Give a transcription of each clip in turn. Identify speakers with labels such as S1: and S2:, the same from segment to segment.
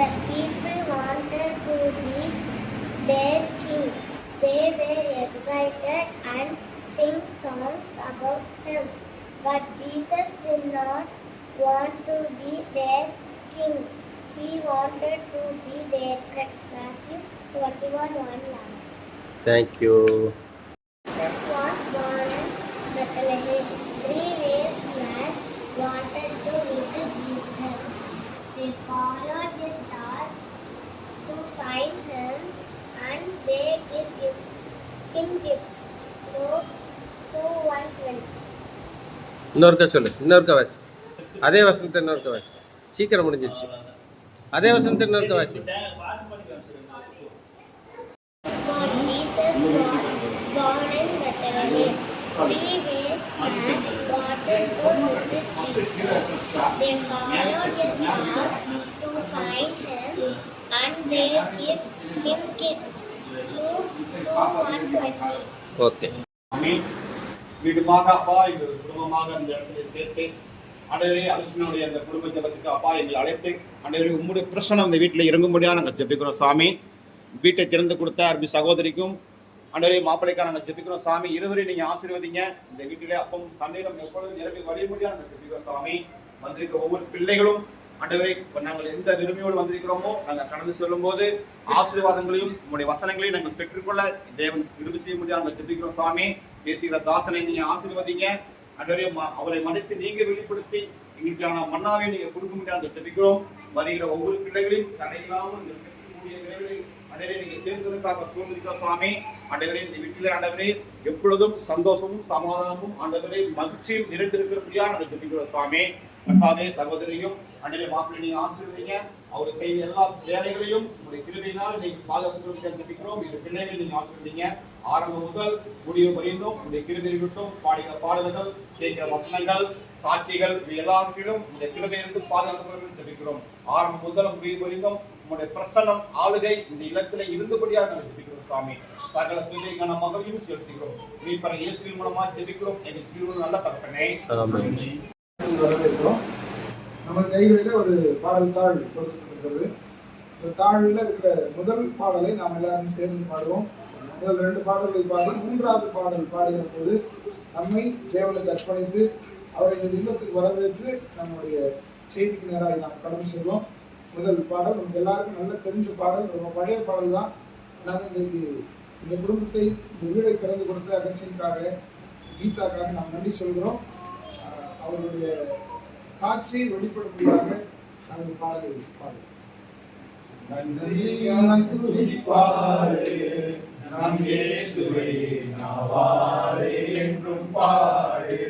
S1: The people wanted to be their king. They were excited and sing songs about him. But Jesus did not want to be their king. He wanted to be their friend. Matthew 21:1.
S2: Thank you.
S1: Jesus was born in Bethlehem. 3 wise men wanted to visit Jesus. They followed the star to find him, and they gave him gifts. Luke 2:1-20.
S2: இன்னொருக்கா சொல்லு, இன்னொருக்கா வாசி. அதே வசனத்தை இன்னொருக்கா வாசி. சீக்கிரம் முடிஞ்சிருச்சு. அதே வசனத்தை இன்னொருக்கா வாசி.
S1: Jesus was born in Bethlehem. 3 wise men wanted to visit Jesus. They followed his star to find him, and they gave him gifts. Luke 2:1-20.
S2: Okay.
S3: வீடுமாக அப்பா எங்கள் குடும்பமாக அந்த இடத்துல சேர்த்து அனைவரே அரசனுடைய அந்த குடும்ப ஜபத்துக்கு அப்பா எங்களை அழைத்து அனைவரும் உங்களுடைய பிரச்சனை அந்த வீட்டில் இறங்கும்படியாக நாங்கள் ஜெபிக்கிறோம் சாமி. வீட்டை திறந்து கொடுத்த அருமை சகோதரிக்கும் அனைவரே மாப்பிள்ளைக்காக நாங்கள் ஜெபிக்கிறோம் சாமி. இருவரையும் நீங்கள் ஆசீர்வதிங்க. இந்த வீட்டிலே அப்பம் தண்ணீரம் எப்பொழுதும் நிரம்பி வழியும்படியாக நாங்கள் ஜெபிக்கிறோம் சாமி. வந்திருக்கிற ஒவ்வொரு பிள்ளைகளும் ஆண்டவரே நாங்கள் எந்த விரும்பியோடு வந்திருக்கிறோமோ நாங்கள் கடந்து செல்லும் போது ஆசீர்வாதங்களையும் உங்களுடைய வசனங்களையும் நாங்கள் பெற்றுக்கொள்ள தேவன் விரும்பி செய்ய முடியாது நாங்கள் ஜெபிக்கிறோம் சாமி. பேசுகிற தாசனை நீங்க ஆசீர்வதிங்க. ஆண்டவரே அவரை மன்னித்து நீங்க வெளிப்படுத்தி எங்களுக்கான மன்னாவை நீங்க கொடுக்க முடியாது ஜெபிக்கிறோம். வருகிற ஒவ்வொரு பிள்ளைகளையும் தடையில்லாமல் ஆண்டவரே நீங்க சேர்ந்ததற்காக சூழ்நிலைக்கிறோம் சாமி. ஆண்டவரே இந்த வீட்டிலே ஆண்டவரே எப்பொழுதும் சந்தோஷமும் சமாதானமும் ஆண்டவரே மகிழ்ச்சியும் நிறைந்திருக்கிறபடியா நாங்கள் ஜெபிக்கிறோம் சாமி. கர்த்தாவே சகோதரியும் அண்டரே மாப்பிள்ளை நீங்க ஆசீர்வதிங்க. அவருக்கு செய்த எல்லா வேலைகளையும் உங்களுடைய கிருபையினால் நீங்க பாதுகாப்பு ஜெபிக்கிறோம். இந்த பிள்ளைகள் நீங்க ஆசீர்வதிங்க. ஆரம்பம் முதல் முடிவு வரைந்தும் உங்களுடைய கிருபை இருக்கட்டும். பாடுகிற பாடல்கள், செய்கிற வசனங்கள், சாட்சிகள் எல்லாவற்றிலும் இந்த கிருபையிலிருந்து பாதுகாப்பு ஜெபிக்கிறோம். ஆரம்பம் முதல் முடிவு வரைந்தும் உங்களுடைய பிரசன்னம் ஆளுகை இந்த இல்லத்திலே இருந்தபடியாக நாங்கள் ஜெபிக்கிறோம் சாமி. சகல துதிக்கான மகிமையும் செலுத்துகிறோம். மீட்பர் இயேசுவின் மூலமா ஜெபிக்கிறோம். எங்களுக்கு தீர்வு நல்ல தகப்பனே.
S4: வரவேற்கிறோம். நமது கைகளில் ஒரு பாடல் தாள் கொடுக்கப்பட்டிருக்கிறது. இந்த தாழில் இருக்கிற முதல் பாடலை நாம் எல்லாரும் சேர்ந்து பாடுவோம். முதல் 2 பாடல்களை பாடி 3வது பாடல் பாடுகிற போது நம்மை தேவனுக்கு அர்ப்பணித்து அவரை இந்த இல்லத்துக்கு வரவேற்று நம்முடைய செய்திக்கு நேராக நாம் கடந்து செல்வோம். முதல் பாடல் நமக்கு எல்லாருக்கும் நல்ல தெரிஞ்ச பாடல், ரொம்ப பழைய பாடல் தான். நாங்கள் இன்றைக்கு இந்த குடும்பத்தை இந்த வீடை திறந்து கொடுத்த அகஸ்டினுக்காக, கீதாக்காக நாம் நன்றி சொல்கிறோம். அவருடைய சாட்சியை வெளிப்படுத்துவதாக அந்த பாடலை பாடுவோம்.
S3: நன்றி துதிப்பாரே நம் இயேசுவை நாவாரே என்றும் பாடு.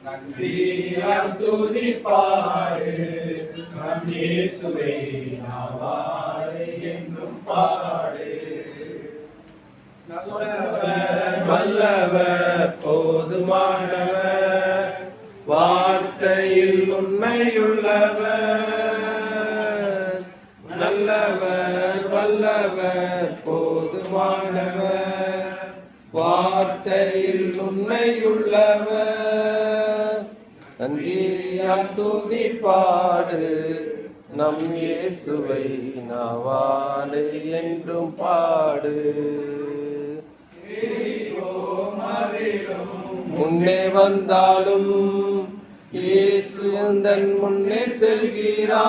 S3: நன்றி துதிப்பாரே நம் இயேசுவை நாவாரே என்றும் பாடு.
S2: வல்லவர் போதுமானவர், வார்த்தையில் உண்மையுள்ளவர். நல்லவர் வல்லவர் போதுமானவர், வார்த்தையில் உண்மையுள்ளவர். நன்றியால் துதி பாடு நம் இயேசுவை நாவாலே என்றும் பாடு. முன்னே வந்தாலும் இயேசு தன் முன்னே செல்கிறார்.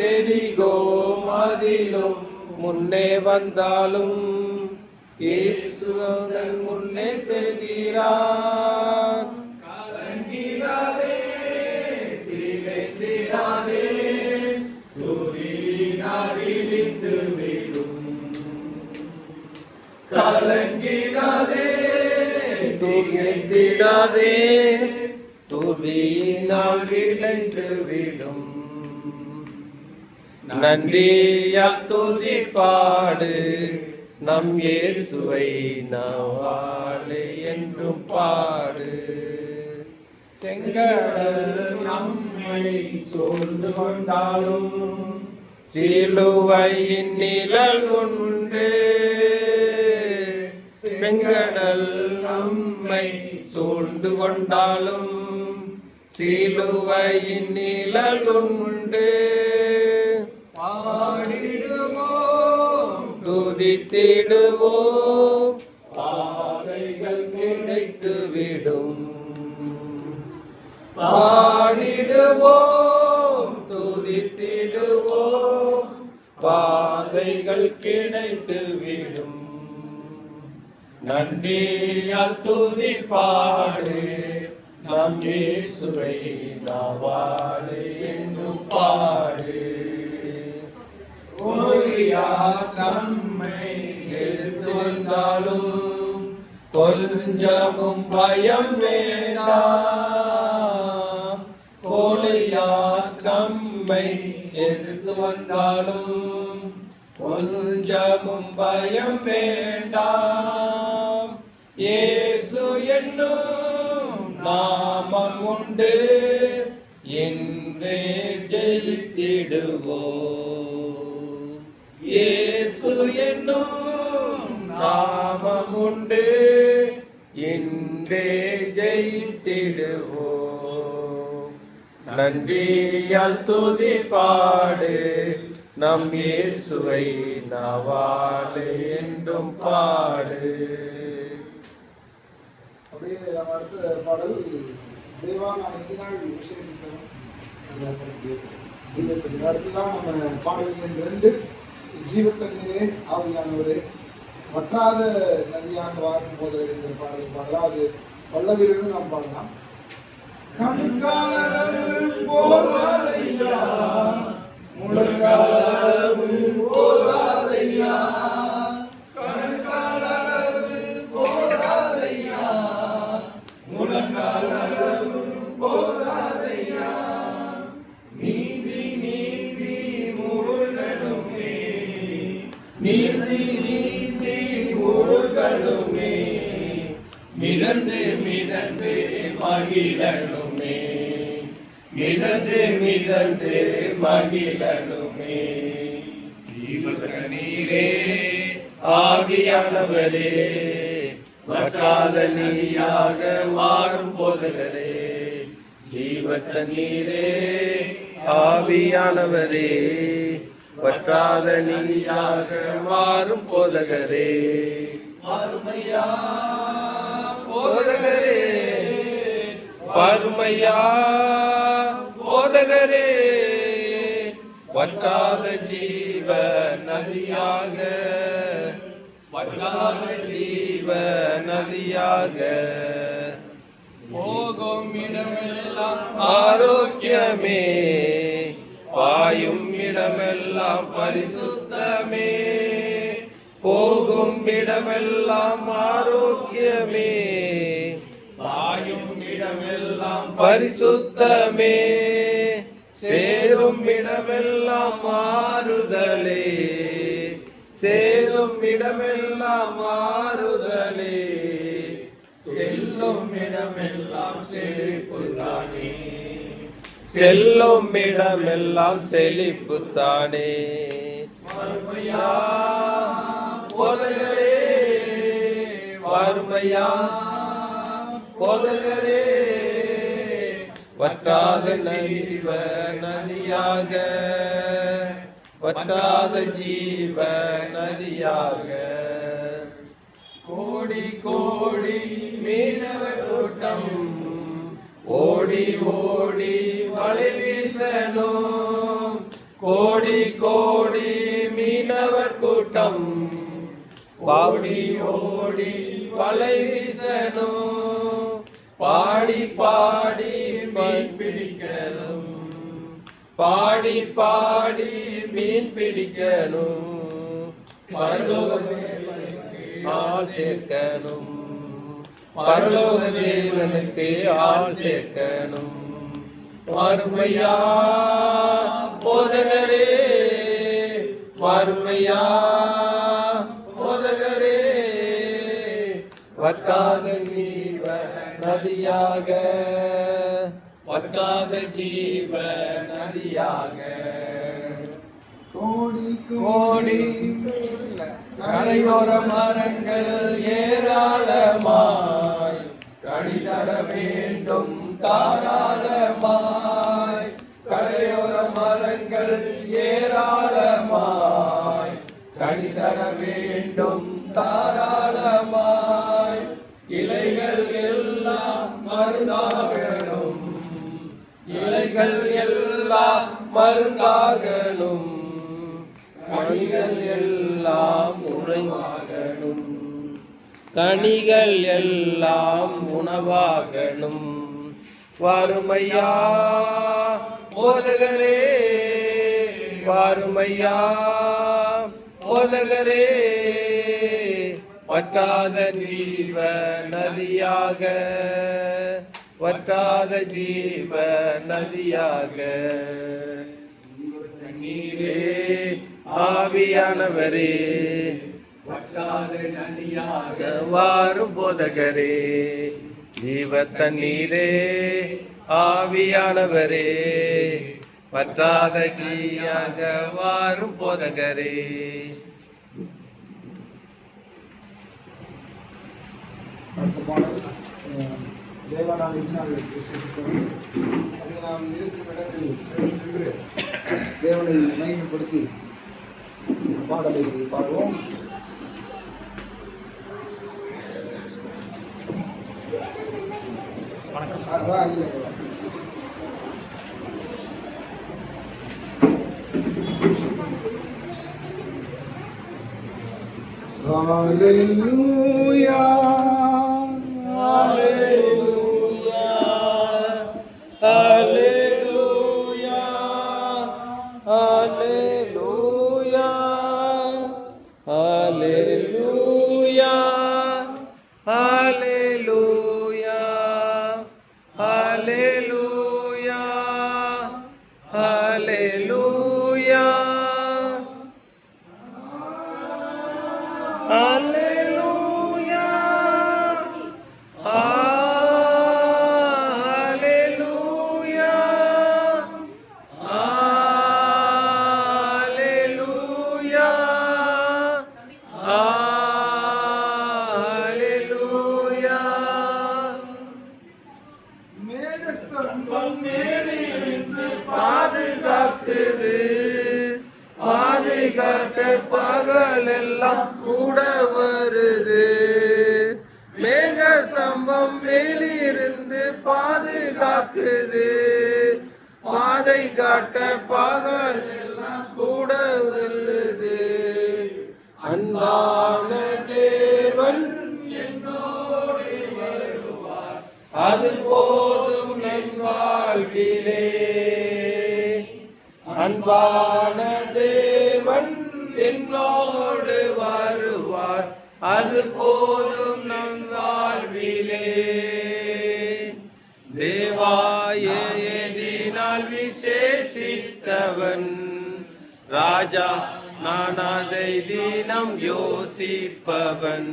S2: எரிகோ மதிலும் முன்னே வந்தாலும் இயேசு தன் முன்னே செல்கிறார். கலங்கிடாதே திகைத்திடாதே, துதியினால் இடிந்து விடும். கலங்கிடாதே துதித்திடாதே, துதியினால் விளைந்து விடும். நன்றியால் துதி பாடு நம் இயேசுவை நாவாலே என்றும் பாடு. செங்கடல் நம்மை சூழ்ந்து கொண்டாலும் சிலுவையின் நிழல் உண்டு. செங்கடல் நம்மை சூழ்ந்து கொண்டாலும் சிலுவையின் நிழலுண்டு. பாடிடுவோம் துதித்திடுவோம், பாதைகள் கிடைத்துவிடும். பாடிடுவோம் துதித்திடுவோம், பாதைகள் கிடைத்துவிடும். நன்றியால் துதி பாடு, நம் இயேசுவை நாவாடு என்றும் பாடு. ஒளியார் நம்மை எதிர்த்து வந்தாலும் கொஞ்சமும் பயம் வேண்டாம். ஒளியார் நம்மை எதிர்த்து வந்தாலும் கொஞ்சமும் பயம் வேண்டாம். இயேசு என்னும் நாமம் உண்டு, என்றே ஜெயித்திடுவோம். இயேசு என்னும் நாமம் உண்டு, என்றே ஜெயித்திடுவோம். நன்றியால் துதி பாடு, நம் இயேசுவை நாவாடு என்றும் பாடு.
S4: அப்படியே நம்ம அடுத்த பாடல் தேவா நாம் எதினால் விசேஷித்தோம். அடுத்துதான் நம்ம பாடல்களின் 2 ஜீவத்தண்ணீரே ஆவியானவரே வற்றாத நதியாக வாரும் போது என்கிற பாடலை பாடலாம். அது பல்லவியிலிருந்து நாம் பாடலாம். கண்காலளவு போதாதையா, முழங்காலளவு போதாதையா, கண்காலளவு போதாதையா, முழங்காலளவு போதாதையா. நீதி நீதி மூழ்கணுமே, நீதி நீதி மூழ்கணுமே, மிதந்து மிதந்து மகிழணுமே, மிதந்து மிதந்து மகிழணுமே. ஜீவத்தண்ணீரே ஆவியானவரே, வற்றாத நீயாக மாறும் போதகரே. ஜீவத்தண்ணீரே ஆவியானவரே, வற்றாத நீயாக மாறும் போதகரே. மாறுமையா போதகரே, பருமையா போதகரே, வற்றாத ஜீவ நதியாக, வற்றாத ஜீவ நதியாக. போகும் இடமெல்லாம் ஆரோக்கியமே, பாயும் இடமெல்லாம் பரிசுத்தமே. போகும் இடமெல்லாம் ஆரோக்கியமே, பாயும் இடமெல்லாம் பரிசுத்தமே. சேரும் இடமெல்லாம் மாறுதலே, சேரும் இடமெல்லாம் மாறுதலே. செல்லும் இடமெல்லாம் செழிப்புத்தானே, செல்லும் இடமெல்லாம் செழிப்புத்தானே. வறுமையா போதகரே, வறுமையா போதகரே, வற்றாத ஜீவ நதியாக, வற்றாத ஜீவ நதியாக. கோடி கோடி மீனவர் கூட்டம் ஓடி ஓடி வலை வீசணும். கோடி கோடி மீனவர் கூட்டம் ஓடி ஓடி வலை வீசணும். பாடி பாடி மீன் பிடிக்கணும், பாடி பாடி மீன் பிடிக்கணும். ஆள் சேர்க்கணும், பரலோக தேவனுக்கு ஆள் சேர்க்கணும். வறுமையா போதகரே, வறுமையா போதகரே, வற்றாத ஜீவ நதியாக, வற்றாத ஜீவ நதியாக. கோடி கோடி கரையோர மரங்கள் ஏராளமாய் கனி தர வேண்டும்
S5: தாராளமாய், கரையோர மரங்கள் ஏராளமாய் கனி தர வேண்டும் தாராளமாய். இலைகள் எல்லாம் மருந்தாகணும், இலைகள் எல்லாம் மருந்தாகணும், கனிகள் எல்லாம் உறைவாகணும், கனிகள் எல்லாம் உணவாகணும். வாருமையா போதகரே, வாருமையா போதகரே, வற்றாத ஜீவ நதியாக, வற்றாத ஜீவ நதியாக. நீரே ஆவியானவரே, வற்றாத நதியாக வாரும் போதகரே. ஜீவ தண்ணீரே ஆவியானவரே, வற்றாத ஜீயாக வாரும் போதகரே.
S4: அடுத்த பாடல் தேவனால் இந்நாள் விசேஷிக்கிறோம். அதை நாம் இருக்கும் இடத்தில் சென்று தேவனை மையப்படுத்தி பாடலை பாடுவோம். Hallelujah,
S5: Hallelujah, Hallelujah, Hallelujah, Hallelujah, Hallelujah, Hallelujah, Hallelujah, Hallelujah, Hallelujah, Hallelujah, Hallelujah. மேகஸ்தம்பம் மேலிருந்து பாதுகாக்குது, பாதுகாக்க பகலெல்லாம் கூட வருது. மேக சம்பம் மேலிருந்து பாதுகாக்குது, பாதை காட்ட பகலெல்லாம் கூட செல்லுது. அன்பான தேவன் என்னோடு வருவார், அது போதும் என் வாழ்விலே. அன்பான தேவன் என்னோடு வருவார், அது போதும் நம் வாழ்விலே. தேவாயதினால் விசேஷித்தவன் ராஜா, நான் அதை தினம் யோசிப்பவன்.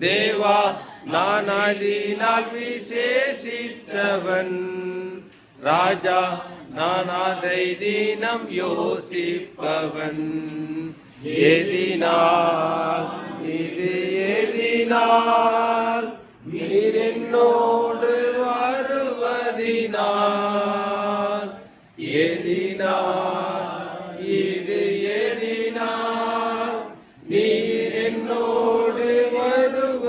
S5: தேவா, நான் அதனால் விசேஷித்தவன் ராஜா, நான் அதை தினம் யோசிப்பவன். எதினால் இது எதினால் நீர் என்னோடு வருவதினால், எதினால் இது எதினால் நீர் என்னோடு வருவதினால்.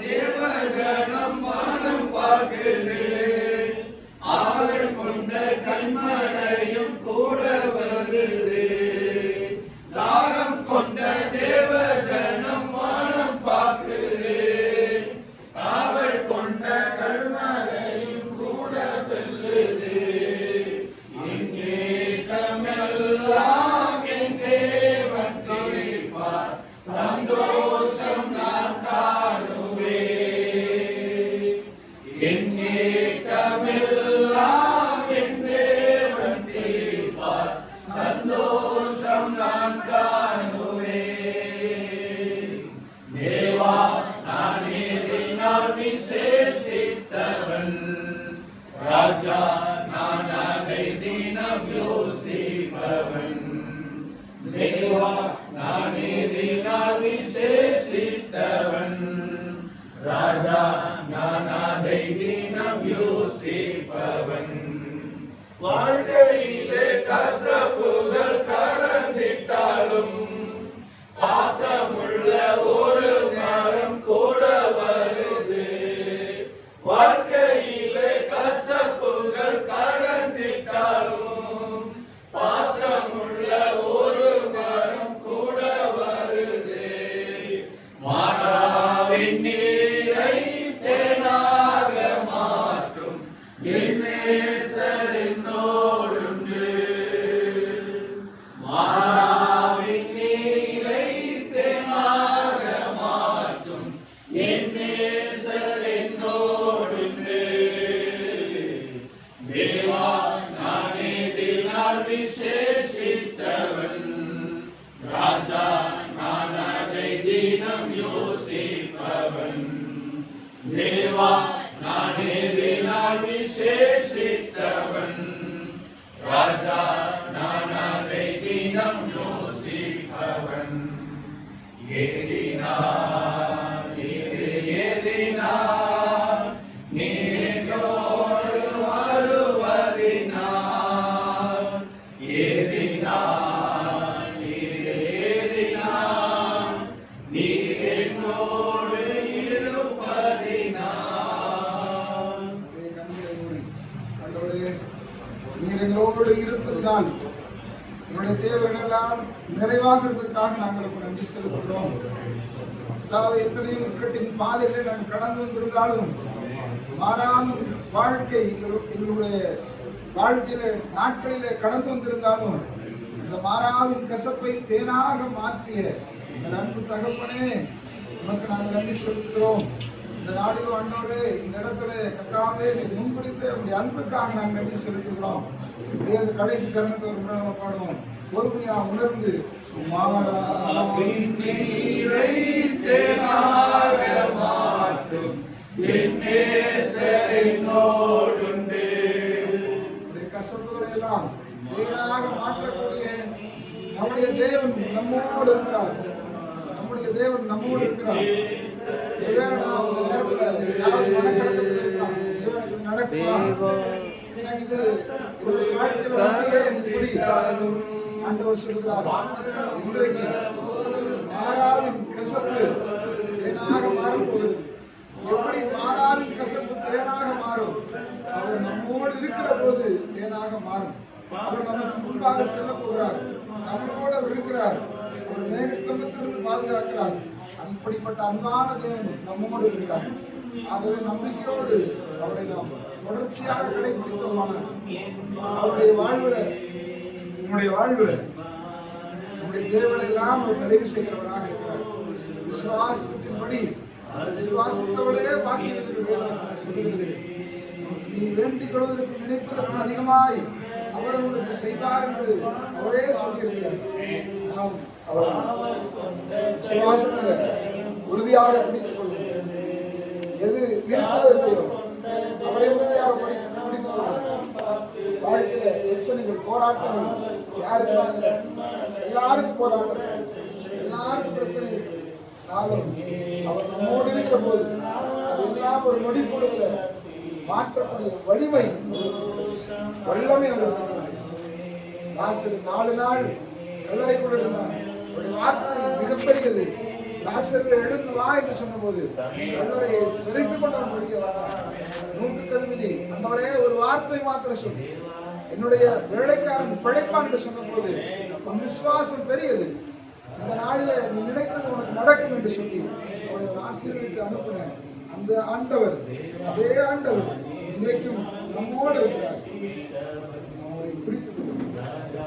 S5: தேவகணம் வானம் பார்க்குது, ஆவல் கொண்ட கண்மலையும் கூட வருது. தாரம் கொண்ட தேவகணம் வானம் பார்க்குது, ஆவல் கொண்ட கண்மலையும் கூட செல்லுது. எங்கே தமிழெல்லாம் என் தேவன் தீர்ப்பார், சந்தோஷம் நான் காணுவேன். எங்கே தமிழெல்லாம் என் தேவன் தீர்ப்பார், சந்தோஷம் நான் காணுவேன். தேவா, நான் எதினால் விசேஷித்தவன் ராஜா, நான் அதை தினம் யோசிப்பவன். தேவா, நான் எதினால் விசேஷித்தவன் தேவா நான் ஏதினால் விசேஷித்தவன் ராஜா நான் அதை தினம் யோசிப்பவன் ஏதினால் இது ஏதினால் நீரோடு வருவதினால் ஏதினால் இது ஏதினால் நீரோடு இருப்பதினால்
S4: நீர் எங்களோடு இருப்பதினால் என்னுடைய தேவைகளெல்லாம் நிறைவாகிறதுக்காக நாங்கள் நன்றி செலுத்துகிறோம். அதாவது எத்தனையோ இக்கட்டின் பாதைகளை நாங்கள் கடந்து வந்திருந்தாலும் மாறாமல் வாழ்க்கை எங்களுடைய வாழ்க்கையில நாட்களிலே கடந்து வந்திருந்தாலும் இந்த மாறாவின் கசப்பை தேனாக மாற்றிய எங்கள் அன்பு தகப்பனே உனக்கு நாங்கள் நன்றி செலுத்துகிறோம். இந்த நாளிலும் அண்ணோடு இந்த இடத்துல கத்தாவே நீ முன்குறித்த உங்களுடைய அன்புக்காக நாங்கள் நன்றி செலுத்துகிறோம். அந்த கடைசி சரணத்தை ஒரு முறை நம்ம பாடுவோம். பொறுமையா உணர்ந்து
S5: நீரை தேனாக மாற்றும் என் நேசரினோடுண்டு.
S4: கசப்புகளை எல்லாம் தேனாக மாற்றக்கூடிய நம்முடைய தேவன் நம்மோடு இருக்கிறார். நம்முடைய தேவன் நம்மோடு இருக்கிறார். ஒருவேளை நாம் இந்த நேரத்தில் யாவது மனக்கடத்தில் இருக்கலாம். எனக்கு இது நடக்குமா, எனக்கு இது என்னுடைய வாழ்க்கையில் அப்படியே இப்படி ஆண்டவர் சொல்கிறார். இன்றைக்கு மாறாவின் கசப்பு தேனாக மாறப்போகிறது. எப்படி மாறாவின் கசப்பு தேனாக மாறும்? அவர் நம்மோடு இருக்கிற போது தேனாக மாறும். அவர் நமக்கு முன்பாக செல்ல போகிறார். நம்மளோடு அவர் இருக்கிறார். ஒரு மேகஸ்தம்பத்திலிருந்து பாதுகாக்கிறார். அப்படிப்பட்ட அன்பான தேவன் நம்மோடு இருக்கிறார். ஆகவே நம்பிக்கையோடு அவரை நாம் தொடர்ச்சியாக கடைபிடித்தோமான அவருடைய வாழ்வுல நம்முடைய தேவனை எல்லாம் அவர் நிறைவு செய்கிறவராக இருக்கிறார். விசுவாசத்தின்படி விசுவாசத்தோடே பாக்கியத்துக்கு வேதவசனம் சொல்கிறது. நீ வேண்டிக் கொள்வதற்கு நினைப்பதற்கு அதிகமாய் அவர் உங்களுக்கு செய்வார் என்று அவரே சொல்லியிருக்கிறார். நாம் அவர் விசுவாசத்தில் உறுதியாக பிடித்துக் கொள்வோம். எது இருக்கிறதோ இல்லையோ அவரை உறுதியாக பிடித்துக் கொள்வோம். வாழ்க்கையில பிரச்சனைகள் போராட்டங்கள் யாருக்கு தான் இல்லை, எல்லாருக்கும் போராட்டம், எல்லாருக்கும் பிரச்சனை இருக்கு. நாளும் அவர் நம்மோடு இருக்கிற போது அதெல்லாம் ஒரு நொடி பொழுதுல மாற்றக்கூடிய வலிமை வல்லமை அவருக்கு. லாசரு 4 நாள் கல்லறைக்குள்ள இருந்தார். ஒரு வார்த்தை மிகப்பெரியது. லாசரு எழுந்து வா என்று சொன்ன போது கல்லறையை விரைத்து கொண்டவன் வெளியே வந்தார். 100க்கு அதிபதி அந்தவரே ஒரு வார்த்தை மாத்திர சொல்லி என்னுடைய வேலைக்காரன் பிழைப்பான் என்று சொன்ன போது உன் விசுவாசம் பெரியது, இந்த நாளில் நீ நினைத்தது உனக்கு நடக்கும் என்று சொல்லி அவருடைய ஆசீர்வதித்து அனுப்பின அந்த ஆண்டவர், அதே ஆண்டவர் இன்றைக்கும் நம்மோடு இருக்கிறார். அவரை பிடித்துக் கொள்ளும்.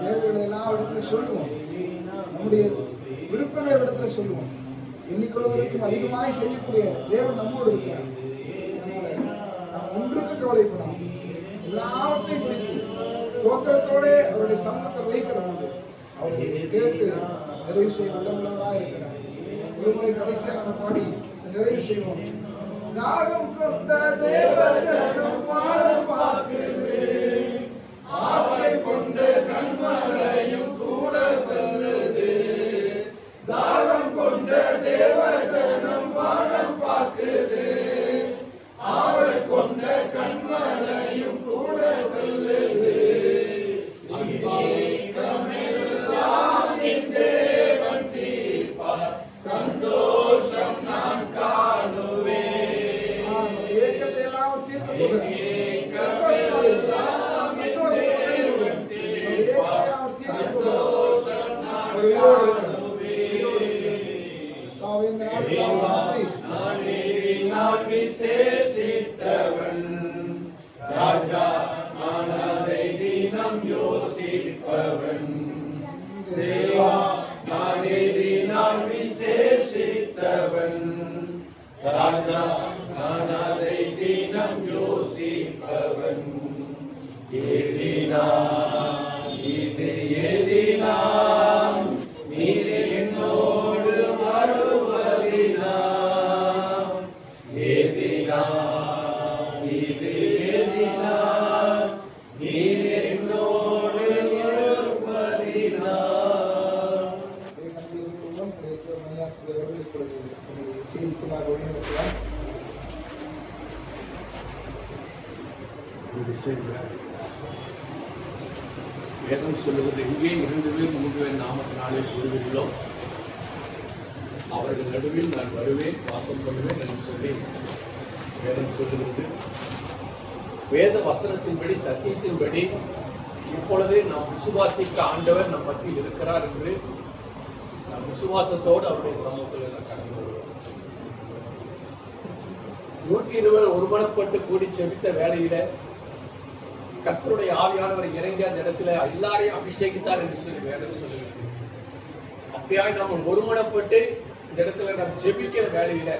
S4: தேவைகளை எல்லாம் இடத்துல சொல்லுவோம். நம்முடைய விருப்பங்களை இடத்துல சொல்லுவோம். எண்ணிக்கொள்வதற்கும் அதிகமாய் செய்யக்கூடிய தேவன் நம்மோடு இருக்கிறார். அதனால நாம் ஒன்றுக்கு கவலைப்படாமல் எல்லாவற்றையும் பிடித்து சோத்திரத்தோட அவருடைய சமூகத்தை வைக்கிற போது அவரை கேட்டு நிறைவு செய்ய உள்ளவராக இருக்கிறார். ஒருமுறை கடைசியாக பாடி நிறைவு செய்வோம். தாகம் கொண்ட தேவஜனம் வானம் பார்க்குது,
S5: ஆசை கொண்ட கண்மலையும் கூட சொல்லுது. தாகம் கொண்ட தேவஜனம் வானம் பார்க்குது, ஆவல் கொண்ட கண்மலையும் கூட சொல்லுது. தேவன் தீர்ப்பார், சந்தோஷம் நான் காணுவேன்.
S4: ஏக்கத்தை எல்லாம் தீர்க்க
S5: விசேஷித்தவன் ராஜா நான் அதை தினம் யோசிப்பவன். தேவா நான் எதினால் விசேஷித்தவன் ராஜா நான் அதை தினம் யோசிப்பவன். ஏதினா இது ஏதினா நீர் என்னோடு வருவதினா, ஏதினா
S4: ஜெபத்துக்காக வழிநடத்துவார்.
S5: வேதம் சொல்லுவது எங்கே 2 பேர் 3 பேர் நாமத்தினாலே கூடுவீர்களோ அவர்கள் நடுவில் நான் வருவேன், வாசம் பண்ணுவேன் என்று சொல்லி வேதம் சொல்லுகிறது. வேத வசனத்தின்படி, சத்தியத்தின்படி இப்பொழுதே நாம் விசுவாசிக்க ஆண்டவர் நம் மத்தியில் இருக்கிறார் என்று நாம் விசுவாசத்தோடு அவருடைய சமூகத்தில் நான் கடந்து வருவோம். 120 ஒருமனப்பட்டு கூடி செபித்த வேளையில கர்த்தருடைய ஆவியானவர் இறங்கி அந்த இடத்துல எல்லாரையும் அபிஷேகித்தார் என்று சொல்லி வேதம் சொல்லுகிறது. அப்படியாய் நாம் ஒருமனப்பட்டு இந்த இடத்துல நாம் ஜெபிக்கிற வேளையில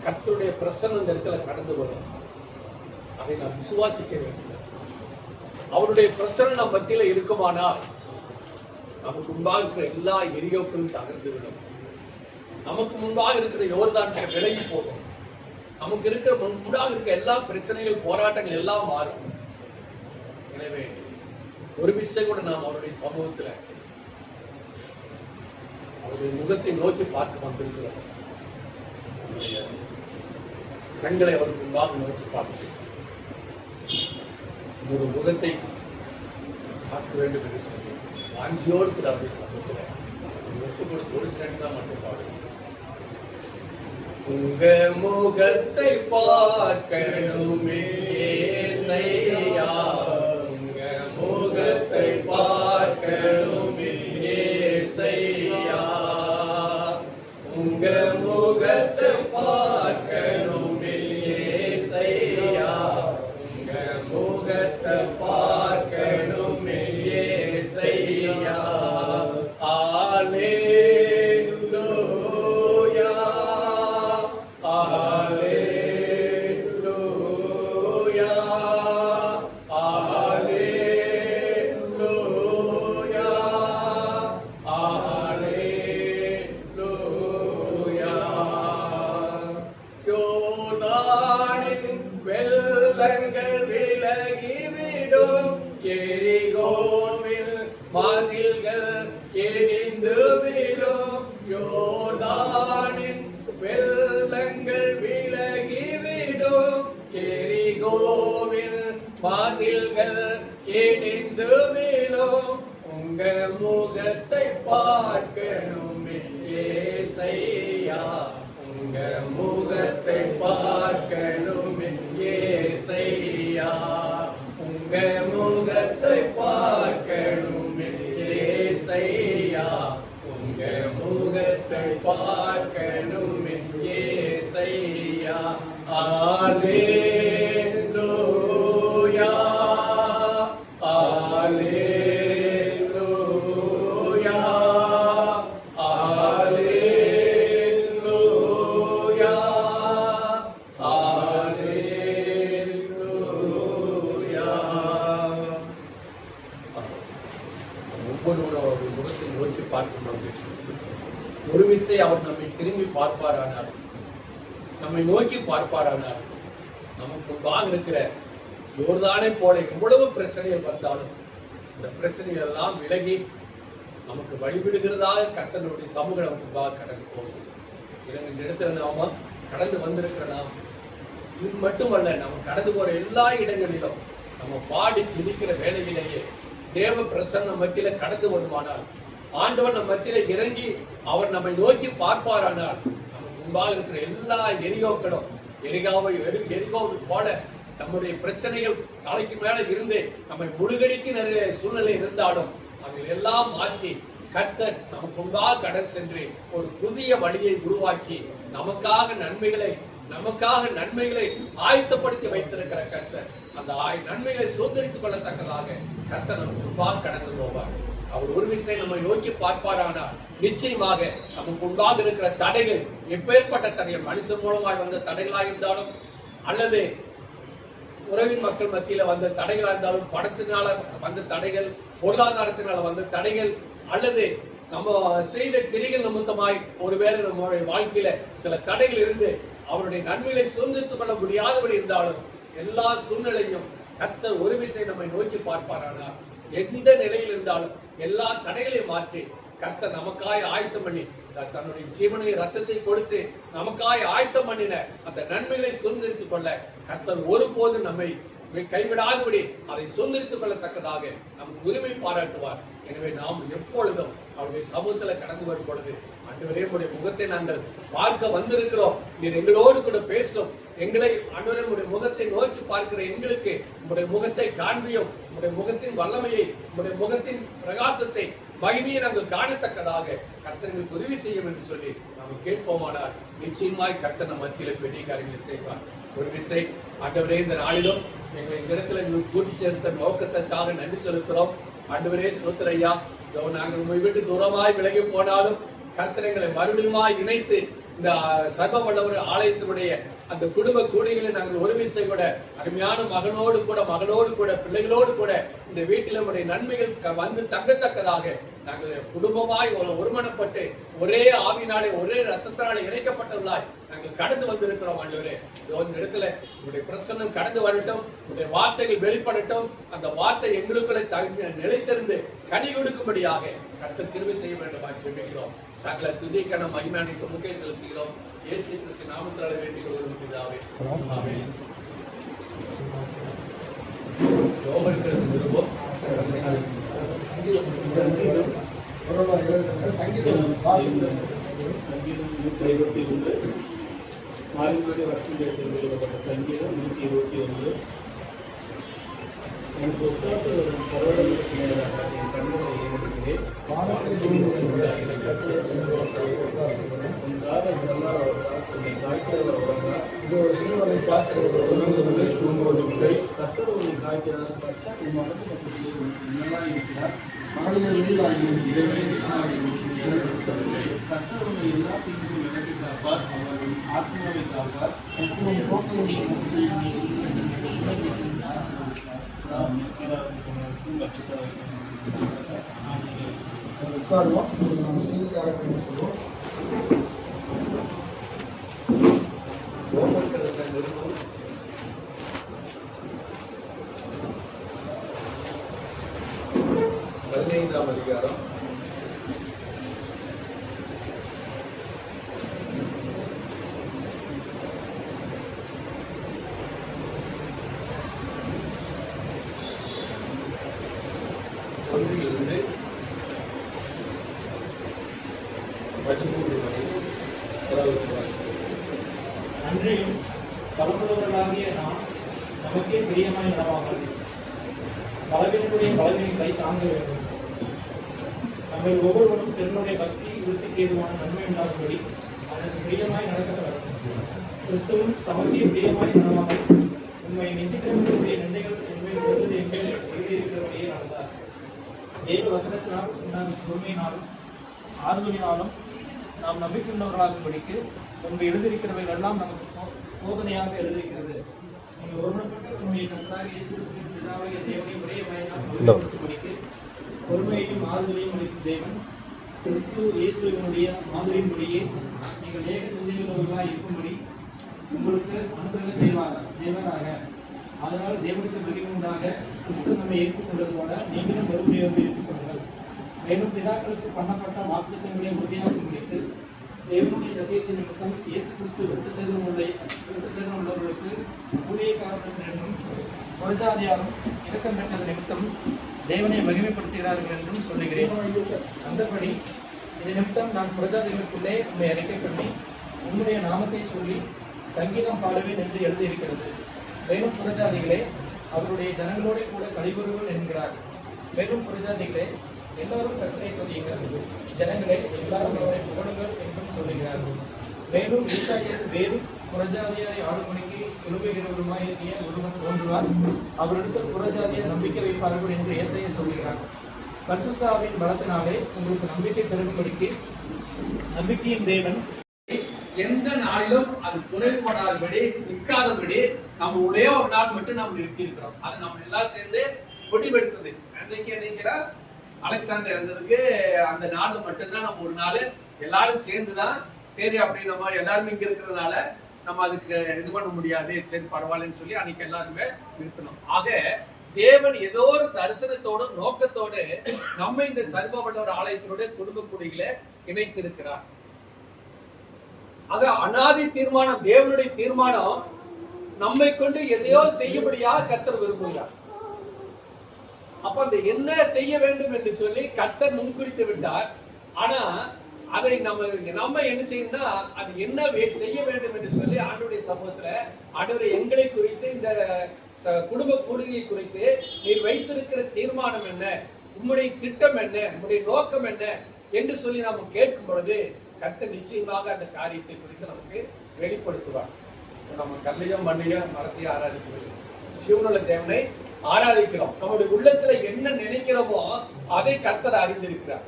S5: கர்த்தருடைய பிரசன்னம் இந்த இடத்துல கடந்து வரும். அதை நாம் விசுவாசிக்க வேண்டும். அவருடைய பிரசன்னம் நம் மத்தியில இருக்குமானால் நமக்கு முன்பாக இருக்கிற எல்லா எரியோக்களும் தகர்ந்து விடும். நமக்கு முன்பாக இருக்கிற யோர்தான் விலகி போகும். நமக்கு இருக்கிற முன்பாக இருக்கிற எல்லா பிரச்சனைகள், போராட்டங்கள் எல்லாம் மாறும். எனவே ஒரு விஷயம் கூட நாம் அவருடைய சமூகத்துல அவருடைய முகத்தை நோக்கி பார்க்க வந்திருக்கிறோம். கண்களை அவருக்கு முன்பாக நோக்கி பார்த்து ஒரு முகத்தை பார்க்க வேண்டும் என்று சொல்லி வாஞ்சியோடு கூட அவருடைய சமூகத்துல ஒப்பு கொடுத்து ஒரு ஸ்டான்ஸா மட்டும் பாடுங்க. உங்க முகத்தை பார்க்கணுமே ஏசையா, உங்க முகத்தை பார்க்கணுமே ஏசையா, உங்க முகத்தை பார்க்கணுமே ஏசையா, உங்க முகத்தை பார்க்கணுமே ஏசையா. வெள்ளங்கள் விலகிவிடும், எரிகோவில் மதில்கள் இடிந்து விடும். யோர்தானின் வெள்ளங்கள் விலகிவிடும், எரிகோவில் மதில்கள் இடிந்து விடும். உங்க முகத்தை பார்க்கணுமே ஏசையா, உங்க முகத்தை பார்க்கணுமே ஏசையா, உங்க முகத்தை பார்க்கணுமே ஏசையா, உங்க முகத்தை பார்க்கணுமே ஏசையா. அல்லேலூயா, அல்லேலூயா, அல்லேலூயா, அல்லேலூயா. ஒவ்வொருவரும் அவருடைய முகத்தை நோக்கி பார்க்கும்போது ஒரு விசை அவர் நம்மை திரும்பி பார்ப்பாரானார், நம்மை நோக்கி பார்ப்பாரானார், நமக்கு முன்பாக இருக்கிற யோர்தானை போல எவ்வளவு பிரச்சனைகள் வந்தாலும் இந்த பிரச்சனைகள் எல்லாம் விலகி நமக்கு வழிவிடுகிறதாக கர்த்தருடைய சமூகம் நமக்கு முன்பாக கடந்து போகுது. இந்த இடத்துல நாம கடந்து வந்திருக்கிற நாம் இது மட்டுமல்ல, நம்ம கடந்து போற எல்லா இடங்களிலும் நம்ம பாடி துதிக்கிற வேலையிலேயே தேவ பிரசன்னம் மத்தியில கடந்து வருமானால், ஆண்டவர் நம் மத்தியில இறங்கி அவர் நம்மை நோக்கி பார்ப்பாரானால், நமக்கு முன்பாக இருக்கிற எல்லா எரிகோக்களும் எரிகோவை போல நம்முடைய பிரச்சனைகள் தலைக்கு மேல இருந்து நம்மை முழுகடிக்கு நிறைய சூழ்நிலை இருந்தாலும் அவைகள் எல்லாம் மாற்றி கர்த்தர் நமக்கு முன்பாக கடந்து சென்று ஒரு புதிய வழியை உருவாக்கி நமக்காக நன்மைகளை ஆயத்தப்படுத்தி வைத்திருக்கிற கர்த்தர் அந்த நன்மைகளை சுதந்திரித்துக் கொள்ளத்தக்கதாக கர்த்தர் நமக்கு முன்பாக கடந்து போவார். அவர் ஒரு விஷயம் நம்மை நோக்கி பார்ப்பாரானால் நிச்சயமாக நமக்கு முன்பாக இருக்கிற தடைகள் எப்பேற்பட்ட தடைகள், மனுஷன் மூலமாய் வந்த தடைகளாக இருந்தாலும் அல்லது உறவின் மக்கள் மத்தியில வந்த தடைகளா இருந்தாலும், பணத்தினால வந்த தடைகள், பொருளாதாரத்தினால வந்த தடைகள், அல்லது நம்ம செய்த கிரிகள் நிமித்தமாய் ஒருவேளை நம்மளுடைய வாழ்க்கையில சில தடைகள் இருந்து அவருடைய நன்மைகளை சுதந்திரித்துக் கொள்ள முடியாதபடி இருந்தாலும் எல்லா சூழ்நிலையும் கர்த்தர் ஒரு விஷயம் நம்மை நோக்கி பார்ப்பாரானால் எந்த நிலையில் இருந்தாலும் எல்லா தடைகளையும் மாற்றி கர்த்தர் நமக்காய் ஆயத்தம் பண்ணி தன்னுடைய ஜீவனை ரத்தத்தை கொடுத்து நமக்காய் ஆயத்தம் பண்ணின அந்த நன்மைகளை சுதந்திரித்துக் கொள்ள கர்த்தர் ஒருபோதும் நம்மை கைவிடாதபடி அதை சுதந்திரித்துக் கொள்ளத்தக்கதாக நமக்கு உரிமை பாராட்டுவார். எனவே நாம் எப்பொழுதும் அவருடைய சமூகத்துல கடந்து வரும் பொழுது ஆண்டவரே உடைய முகத்தை நாங்கள் பார்க்க வந்திருக்கிறோம், நீர் எங்களோடு கூட பேசும், எங்களை ஆண்டவரே உடைய முகத்தை நோக்கி பார்க்கிற எங்களுக்கு உடைய முகத்தை காண்பியும், உடைய முகத்தின் வல்லமையை, உடைய முகத்தின் பிரகாசத்தை, மகிமையை நாங்கள் காணத்தக்கதாக கர்த்தர்களுக்கு உதவி செய்யும் என்று சொல்லி நாம் கேட்போமானால் நிச்சயமாய் கர்த்தர் நம் மத்தியில பெரிய காரியங்களை செய்வார். ஒரு விசை ஆண்டவரே இந்த நாளிலும் எங்கள் இந்த இடத்துல எங்களுக்கு கூட்டி சேர்த்த நோக்கத்திற்காக நன்றி செலுத்துறோம். ஆண்டவரே சோத்திரையா, நாங்கள் உங்களை விட்டு தூரமாய் விலகி போனாலும் கர்த்தரைகளை மறுபடியுமாய் இணைத்து இந்த சர்வ வல்லவர் ஆலயத்தினுடைய அந்த குடும்ப கூடிகளை நாங்கள் ஒரு விசை கூட அருமையான மகனோடு கூட பிள்ளைகளோடு கூட இந்த வீட்டில் உடைய நன்மைகள் வந்து தங்கத்தக்கதாக நாங்கள் குடும்பமாய் ஒருமனப்பட்டு ஒரே ஆவினாலே ஒரே ரத்தத்தினாலே இணைக்கப்பட்டவர்களாய் நாங்கள் கடந்து வந்திருக்கிறோம். ஆண்டவரே இந்த இடத்துல உங்களுடைய பிரசன்னம் கடந்து வரட்டும், உங்களுடைய வார்த்தைகள் வெளிப்படட்டும், அந்த வார்த்தை எங்களுக்குள்ள நிலைத்திருந்து கனி கொடுக்கும்படியாக கர்த்தர் கிருபை செய்ய வேண்டுமா சொல்லிக்கிறோம். சகல துதிக்கான மகிமையான தொகுப்பை செலுத்துகிறோம். இயேசு கிறிஸ்து நாமத்தாலே வேண்டிக் கொள்கிறோம் பிதாவே. ஆமென். யோபுக்கு நிருபம்
S4: சங்கீதம்
S6: 151 மாறிமாறி வருஷத்தில் எழுதப்பட்ட சங்கீதம் 121. எனக்கு ஒத்தாசை வரும் பரவலுக்கு மேலாக என் கண்களை ஏறிடுகிறேன். உன் காதல் நல்லா உன்னை காய்க்கிறவர் உறங்கா தூங்குவதில்லை. கர்த்தர் உன்னை காய்க்கிறார். கர்த்தர் உன் மனது மற்றும் நல்லா இருக்கிறார். கர்த்தர் உன்னை எல்லா தீங்கும் விலக்கி காப்பார். அவர்கள் ஆத்மாவை காப்பார்.
S4: உட்காருவோம். நம்ம செய்திக்காக சொல்லுவோம்.
S5: நிருபம் 15ஆம் அதிகாரம் 1 13 வரை
S6: அன்றையும் பலமுள்ளவர்களாகிய நாம் நமக்கே பிரியமாய் நடவாமல் பலவினுடைய பலவீனங்களை தாங்க வேண்டும். நம்ம ஒவ்வொருவரும் பெருனுடைய பக்தி விருத்திக்கு ஏதுவான நன்மை உண்டாகும்படி அதற்கு பிரியமாய் நடக்க வேண்டும். கிறிஸ்துவும் தமக்கே பிரியமாய் நடவாமல் உண்மை நெஞ்சுக்கிறவர்களுடைய நிந்தைகள் உண்மையில் வருவது என்று எழுதியிருக்கிறபடியே நடந்தார். தேவ வசனத்தினால் உண்டான பொறுமையினாலும் ஆறுதலினாலும் நாம் நம்பிக்கையுள்ளவர்களாகும்படிக்கு முன்பு எழுதியிருக்கிறவைகள் எல்லாம் நமக்கு போதனையாக எழுதியிருக்கிறது. நீங்கள் ஒருவனப்பட்ட உண்மையை கர்த்தராகிய இயேசு கிறிஸ்துவின் பிதாவாகிய தேவனை ஒரே மயனாக பொறுமையையும் ஆறுதலையும் அளிக்கும் தேவன் கிறிஸ்து இயேசுவினுடைய மாதிரியின்படியே நீங்கள் ஏக சிந்தையுள்ளவர்களாக இருக்கும்படி உங்களுக்கு அனுகிரகம் தேவனாக. அதனால் தேவனுக்கு மகிமை உண்டாக கிறிஸ்து நம்மை ஏற்றுக்கொண்டது போல நீங்களும் மறுபடியும் ஏற்றுக்கொள்ளுங்கள். மேலும் பிதாக்களுக்கு பண்ணப்பட்ட வாக்குத்தத்தங்களை உறுதியாக முடித்து தேவனுடைய சத்தியத்தின் நிமித்தம் இயேசு கிறிஸ்து விட்டு சேதம் உள்ளவர்களுக்கு ஊழியக்காரர்கள் என்றும் புரஜாதியாரும் இரக்கம் பெற்றது நிமித்தம் தேவனை மகிமைப்படுத்துகிறார்கள் என்றும் சொல்லுகிறேன். அந்தபடி இது நிமித்தம் நான் புரஜாதிகளுக்குள்ளே உண்மை அறிக்கை பண்ணி உன்னுடைய நாமத்தை சொல்லி சங்கீதம் பாடுவேன் என்று எழுதியிருக்கிறது. மேலும் புரஜாதிகளே அவருடைய ஜனங்களோட கூட கலிபுறுவன் என்கிறார். மேலும் புரஜாதிகளே எல்லாரும் கர்த்தரை துதியுங்கள், ஜனங்களே எல்லாரும் அவரை புகழுங்கள் என்றும் சொல்லுகிறார்கள். மேலும் ஈசாயின் வேறு புறஜாதியாரை ஆளுமணிக்கு எழுப்புகிறவருமாயிருக்கிய ஒருவன் தோன்றுவார். அவரிடத்தில் புறஜாதியார் நம்பிக்கை வைப்பார்கள் என்று ஏசாயா சொல்லுகிறார். பரிசுத்தாவின் பலத்தினாலே உங்களுக்கு நம்பிக்கை பெருகும்படிக்கு நம்பிக்கையின் தேவன்
S5: எந்த நாளிலும் அது குறைபடாதபடி நிற்காதபடி நம்ம ஒரே ஒரு நாள் மட்டும் நாம் நிறுத்தியிருக்கிறோம். அது நம்ம எல்லாம் சேர்ந்து முடிவெடுத்தது. அன்னைக்கு அலெக்சாண்டர் இறந்ததுக்கு அந்த நாள்ல மட்டும்தான் நம்ம ஒரு நாள் எல்லாரும் சேர்ந்துதான் சரி அப்படி நம்ம எல்லாருமே இங்க இருக்கிறதுனால நம்ம அதுக்கு இது பண்ண முடியாது, சரி பரவாயில்லன்னு சொல்லி அன்னைக்கு எல்லாருமே நிறுத்தணும். ஆக தேவன் ஏதோ ஒரு தரிசனத்தோடு நோக்கத்தோடு நம்ம இந்த சர்வவல்லவர் ஆலயத்தினுடைய குடும்ப குடிகளை இணைத்திருக்கிறார். ஆக அனாதி தீர்மானம், தேவனுடைய தீர்மானம் நம்மை கொண்டு எதையோ செய்யும்படியா கர்த்தர் விரும்புகிறார். அப்ப அந்த என்ன செய்ய வேண்டும் என்று சொல்லி கர்த்தர் முன்குறித்து விட்டார். ஆனா அதை நம்ம என்ன செய்யணும்னா அது என்ன செய்ய வேண்டும் என்று சொல்லி ஆண்டவருடைய சமூகத்துல ஆண்டவரை எங்களை குறித்து இந்த குடும்ப கூடுகையை குறித்து நீர் வைத்திருக்கிற தீர்மானம் என்ன, உம்முடைய திட்டம் என்ன, உம்முடைய நோக்கம் என்ன என்று சொல்லி நாம கேட்கும் பொழுது கர்த்தர் நிச்சயமாக அந்த காரியத்தை குறித்து நமக்கு வெளிப்படுத்துவார். நம்ம கல்லையும் மண்ணையும் மரத்தையும் ஆராதிக்கவில்லை, ஜீவனுள்ள தேவனை ஆராதிக்கிறோம். நம்முடைய உள்ளத்துல என்ன நினைக்கிறோமோ அதை கர்த்தர் அறிந்திருக்கிறார்.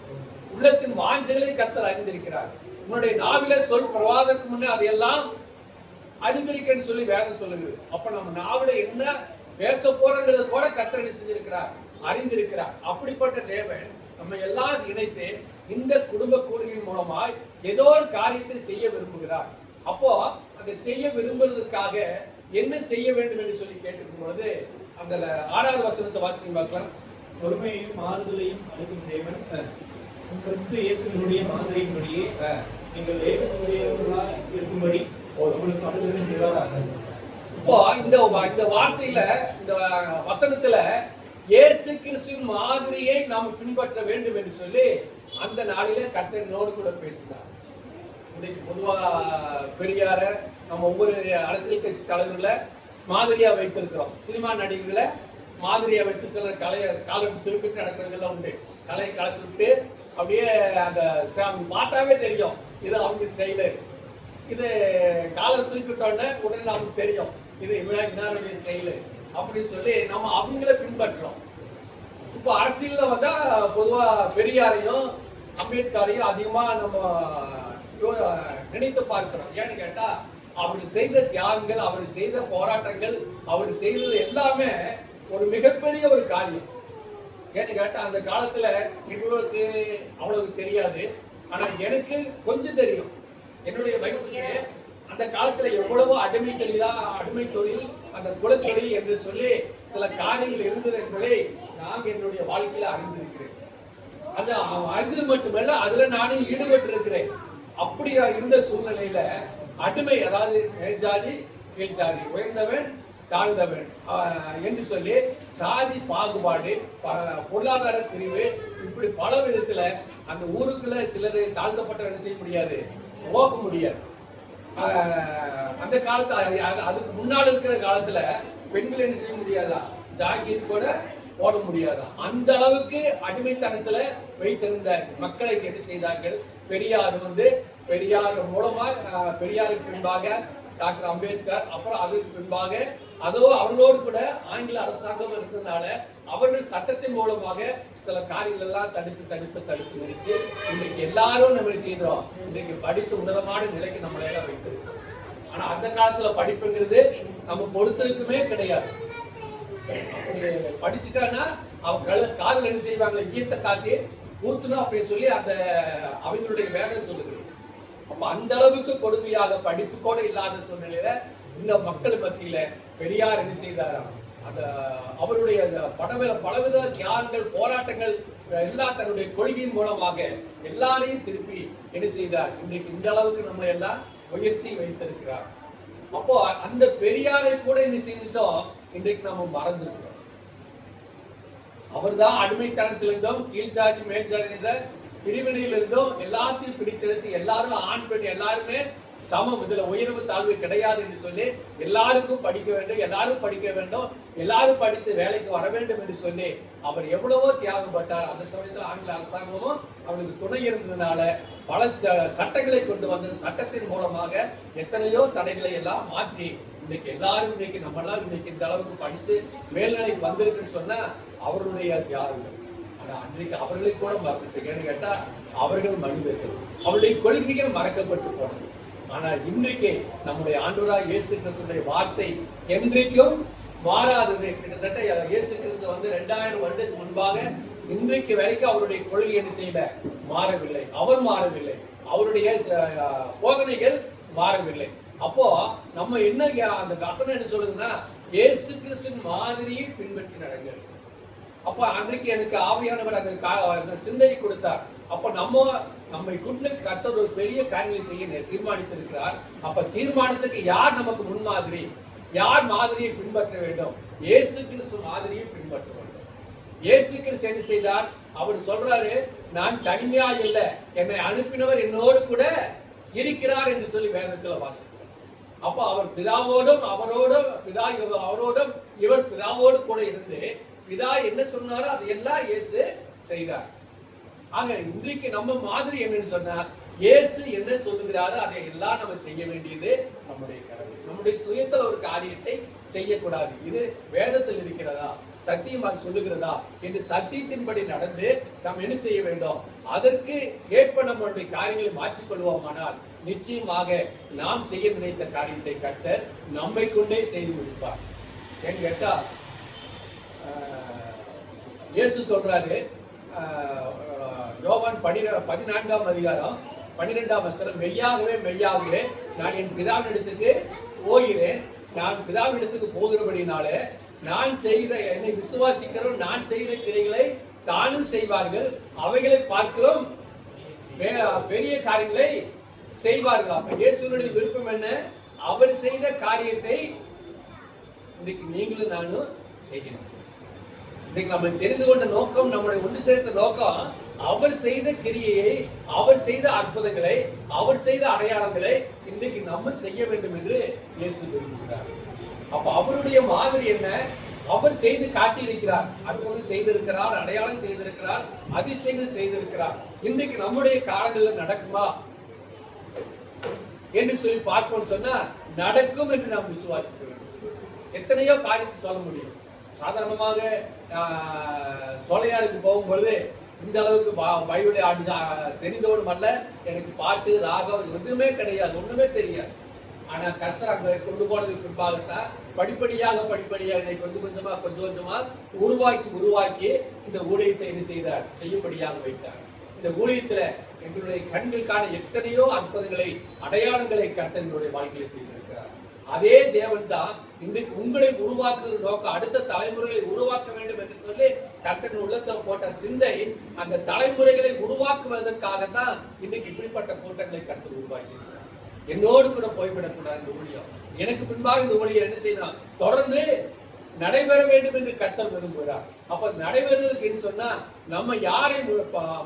S5: உள்ளத்தின் வாஞ்சைகளை கர்த்தர் அறிந்திருக்கிறார். உன்னுடைய நாவில சொல் பிரவாதத்துக்கு முன்னே அதையெல்லாம் அறிந்திருக்கேன்னு சொல்லி வேதம் சொல்லுகிறது. அப்ப நம்ம நாவில என்ன பேச போறோங்கிறது கூட கர்த்தர் செஞ்சிருக்கிறார், அறிந்திருக்கிறார். அப்படிப்பட்ட தேவன் நம்ம எல்லாம் இணைத்து இந்த குடும்ப கூடுகையின் மூலமாய் ஏதோ ஒரு காரியத்தை செய்ய விரும்புகிறார். அப்போ அதை செய்ய விரும்புவதற்காக என்ன செய்ய வேண்டும் என்று சொல்லி கேட்டிருக்கும் பொழுது அந்த 6வது வசனத்தை வாசிங்க பார்க்கலாம்.
S6: பொறுமையையும் மாறுதலையும் அளிக்கும் தேவன் கிறிஸ்து இயேசுவினுடைய மாதிரியின்படியே நீங்கள் ஏகசுடையவர்களாய் இருக்கும்படி உங்களுக்கு அனுகிரகம் செய்வாராக.
S5: இப்போ இந்த வார்த்தையில இந்த வசனத்துல இயேசு கிறிஸ்துவின் மாதிரியை நாம் பின்பற்ற வேண்டும் என்று சொல்லி அந்த நாளிலே கர்த்தரோடு கூட பேசினார். இன்னைக்கு பொதுவா பெரியார நம்ம ஒவ்வொரு அரசியல் கட்சி தலைவர்களை மாதிரியா வைத்திருக்கிறோம். சினிமா நடிகர்களை மாதிரியா வச்சு சில காலம் திருப்பிட்டு நடக்கிறதெல்லாம் உண்டு. கலையை களைச்சு விட்டு அப்படியே அந்த பார்த்தாவே தெரியும் இது அவங்க ஸ்டைலு, இது காலர் தூக்கிட்டோன்னு உடனே நமக்கு தெரியும் இது இன்னாருடைய ஸ்டைலு அப்படின்னு சொல்லி நம்ம அவங்கள பின்பற்றோம். இப்போ அரசியல்ல வந்தா பொதுவா பெரியாரையும் அம்பேத்கரையும் அதிகமா நம்ம நினைத்து பார்க்கிறோம். ஏன்னு கேட்டா அவர்கள் செய்த தியாகங்கள், அவர்கள் செய்த போராட்டங்கள், அவர்கள் செய்தது எல்லாமே ஒரு மிகப்பெரிய ஒரு காரியம். ஏன்னு கேட்டா அந்த காலத்துல இவ்வளவுக்கு அவ்வளவு தெரியாது, ஆனா எனக்கு கொஞ்சம் தெரியும். என்னுடைய வயசுக்கு அந்த காலத்துல எவ்வளவோ அடிமை தொழில், அந்த குலத்தொழில் என்று சொல்லி சில காரியங்கள் இருந்தது என்பதை நான் என்னுடைய வாழ்க்கையில அறிந்திருக்கிறேன். அது அறிந்தது மட்டுமல்ல, அதுல நானும் ஈடுபட்டு இருக்கிறேன். அப்படி இருந்த சூழ்நிலையில அடிமை, அதாவது மேல்ஜாதி கீழ்ஜாதி, உயர்ந்தவன் தாழ்ந்தவன் என்று சொல்லி சாதி பாகுபாடு, பொருளாதார பிரிவு, இப்படி பல விதத்துல அந்த ஊருக்குள்ள சிலரை தாழ்த்தப்பட்ட செய்ய முடியாது, போக முடியாது. அந்த காலத்துல அதுக்கு முன்னாடி இருக்கிற காலத்துல பெண்கள் என்ன செய்ய முடியாதா, ஜாக்கெட் கூட போட முடியாதா. அந்த அளவுக்கு அடிமைத்தனத்துல வைத்திருந்த மக்களை என்ன செய்தார்கள், பெரியார் மூலமா, பெரியாருக்கு பின்பாக டாக்டர் அம்பேத்கர், அப்புறம் அதற்கு பின்பாக அவர்களோடு கூட ஆங்கில அரசாங்கம் இருக்கிறதுனால அவர்கள் சட்டத்தின் மூலமாக சில காரியங்கள் எல்லாம் தடுத்து நிறுத்தி இன்றைக்கு எல்லாரும் நம்ம செய்யறோம். இன்றைக்கு படித்து உன்னதமான நிலைக்கு நம்மளை எல்லாம் வைத்திருக்கோம். ஆனா அந்த காலத்துல படிப்புங்கிறது நம்ம பொறுத்தருக்குமே கிடையாது. படிச்சுட்டான்னா அவங்க காதல் என்ன செய்வாங்க, ஈர்த்த காத்தி ஊத்துனா அப்படின்னு சொல்லி அந்த அவங்களுடைய வேலை சொல்லுது. அப்ப அந்த அளவுக்கு கொடுமையாக படிப்பு கூட இல்லாத சூழ்நிலையில இந்த மக்கள் மத்தியில பெரியார் என்ன செய்தாராம், அந்த அவருடைய பலவித தியாகங்கள், போராட்டங்கள் எல்லாம் தன்னுடைய கொள்கையின் மூலமாக எல்லாரையும் திருப்பி என்ன செய்தார், இன்றைக்கு இந்த அளவுக்கு நம்மளை எல்லாம் உயர்த்தி வைத்திருக்கிறார். அப்போ அந்த பெரியாரை கூட என்ன செய்துட்டோம், இன்றைக்கு நம்ம மறந்துருக்கிறோம். அவர் தான் அடிமைத்தனத்திலிருந்தும் கீழ் ஜாதி மேல் ஜாதி என்ற பிரிவினையிலிருந்தும் எல்லாத்தையும் பிடித்தெடுத்து எல்லாரும் ஆண் பெண் எல்லாருமே சமம், இதுல உயர்வு தாழ்வு கிடையாது என்று சொல்லி எல்லாருக்கும் படிக்க வேண்டும், எல்லாரும் படித்து வேலைக்கு வர வேண்டும் என்று சொல்லி அவர் எவ்வளவோ தியாகம் பட்டார். அந்த சமயத்தில் ஆங்கில அரசாங்கமும் அவருக்கு துணை இருந்ததுனால பல சட்டங்களை கொண்டு வந்து சட்டத்தின் மூலமாக எத்தனையோ தடைகளை எல்லாம் மாற்றி இன்னைக்கு எல்லாரும் நம்மளாம் இன்னைக்கு இந்த அளவுக்கு படிச்சு மேல்நிலைக்கு வந்திருக்குன்னு சொன்னா அவர்களுடைய தியாகங்கள். ஆனா அன்றைக்கு அவர்களுக்கு கூட மறந்துட்டு கேட்டா அவர்கள் மனிதர்கள், அவருடைய கொள்கைகள் மறக்கப்பட்டு போனது. ஆனா இன்றைக்கு நம்முடைய ஆண்டவராகிய இயேசு கிறிஸ்துவின் வார்த்தை என்றைக்கும் மாறாதது. கிட்டத்தட்ட இயேசு கிறிஸ்து 2000 வருடத்துக்கு முன்பாக இன்றைக்கு வரைக்கும் அவருடைய கொள்கை என்ன செய்யல, மாறவில்லை. அவர் மாறவில்லை, அவருடைய போதனைகள் மாறவில்லை. அப்போ நம்ம என்ன அந்த வசனம் என்ன சொல்லுதுன்னா, இயேசு கிறிஸ்துவின் மாதிரியை பின்பற்றி நடங்க. அப்ப அன்றைக்கு எனக்கு ஆவியானவர் அந்த சிந்தையை கொடுத்தார். அப்ப நம்மை கொண்டு கர்த்தர் ஒரு பெரிய காரியங்களை செய்ய தீர்மானித்திருக்கிறார். அப்ப தீர்மானத்துக்கு யார் நமக்கு முன்மாதிரி, யார் மாதிரியை பின்பற்ற வேண்டும்? இயேசு கிறிஸ்து மாதிரியை பின்பற்ற வேண்டும். இயேசு கிறிஸ்து என்ன செய்தார்? அவர் சொல்றாரு, நான் தனிமையா இல்லை, என்னை அனுப்பினவர் என்னோடு கூட இருக்கிறார் என்று சொல்லி வேதத்துல வாசிக்கிறார். அப்ப அவர் பிதாவோடும் அவரோடும் இவர் பிதாவோடு கூட இருந்து பிதா என்ன சொன்னாரோ அது எல்லாம் இயேசு செய்தார். ஆக இன்றைக்கு நம்ம மாதிரி என்னன்னு சொன்னா, இயேசு என்ன சொல்லுகிறாரோ அதை எல்லாம் நம்ம செய்ய வேண்டியது நம்முடைய கடமை. நம்முடைய சுயத்துல ஒரு காரியத்தை செய்யக்கூடாது. இது வேதத்தில் இருக்கிறதா, சத்தியமாக சொல்லுகிறதா என்று சத்தியத்தின்படி நடந்து நாம் என்ன செய்ய வேண்டும்? அதற்கு ஏற்ப நம்முடைய காரியங்களை மாற்றிக்கொள்வோமானால் நிச்சயமாக நாம் செய்ய நினைத்த காரியத்தை கர்த்தர் நம்மை கொண்டே செய்து முடிப்பார். ஏன்னு கேட்டா, இயேசு சொல்றாரு, யோவான் 14ஆம் அதிகாரம் 12ஆம் வசனம், மெய்யாகவே மெய்யாகவே நான் என் பிதாவினிடத்துக்கு போகிறேன், நான் பிதாவினிடத்துக்கு போகிறபடினாலே நான் செய்கிற, என்னை விசுவாசிக்கிறோம், நான் செய்கிற கிரைகளை தானும் செய்வார்கள், அவைகளை பார்க்கிறோம் பெரிய காரியங்களை செய்வார்கள். அப்ப இயேசுவினுடைய விருப்பம் என்ன? அவர் செய்த காரியத்தை இன்னைக்கு நீங்களும் நானும் செய்யணும். இன்னைக்கு நம்ம தெரிந்து கொண்ட நோக்கம், நம்முடைய ஒன்று சேர்த்த நோக்கம், அவர் செய்த கிரியையை, அவர் செய்த அற்புதங்களை, அவர் செய்த அடையாளங்களை இன்னைக்கு நம்ம செய்ய வேண்டும் என்று இயேசு விரும்புகிறார். அப்ப அவருடைய மாதிரி என்ன? அவர் செய்து காட்டியிருக்கிறார், அற்புதம் செய்திருக்கிறார், அடையாளம் செய்திருக்கிறார், அதிசயங்கள் செய்திருக்கிறார். இன்னைக்கு நம்முடைய காலங்களில் நடக்குமா என்று சொல்லி பார்ப்போம் சொன்னா, நடக்கும் என்று நாம் விசுவாசிக்க வேண்டும். எத்தனையோ காரியத்தை சொல்ல முடியும். சாதாரணமாக சோலையாருக்கு போகும்பொழுது இந்த அளவுக்கு பைபிளை தெரிந்தவனும் அல்ல, எனக்கு பாட்டு ராகம் எதுவுமே கிடையாது, ஒண்ணுமே தெரியாது. ஆனா கர்த்தர் அங்க கொண்டு போனதுக்கு பின்பாகத்தான் படிப்படியாக என்னை கொஞ்சம் கொஞ்சமா உருவாக்கி இந்த ஊழியத்தை என்ன செய்தார்? செய்யும்படியாக வைத்தார். இந்த ஊழியத்துல எங்களுடைய கண்களுக்கான எத்தனையோ அற்புதங்களை, அடையாளங்களை கர்த்தர் எங்களுடைய வாழ்க்கையில செய்திருக்கிறார். அதே தேவன் தான் இன்றைக்கு உங்களை உருவாக்குகிற நோக்கம், அடுத்த தலைமுறைகளை உருவாக்க வேண்டும் என்று சொல்லி கர்த்தர் உள்ளத்தில் போட்ட சிந்தை, அந்த தலைமுறைகளை உருவாக்குவதற்காக தான் இன்னைக்கு இப்படிப்பட்ட கூட்டங்களை கர்த்தர் உருவாக்கி இருக்கிறார். என்னோடு கூட போய்விடக்கூடாது இந்த ஊழியம், எனக்கு பின்பாக இந்த ஊழியம் என்ன செய்யணும்? தொடர்ந்து நடைபெற வேண்டும் என்று கர்த்தர் விரும்புகிறார். அப்ப நடைபெறுவதற்கு சொன்னா நம்ம யாரை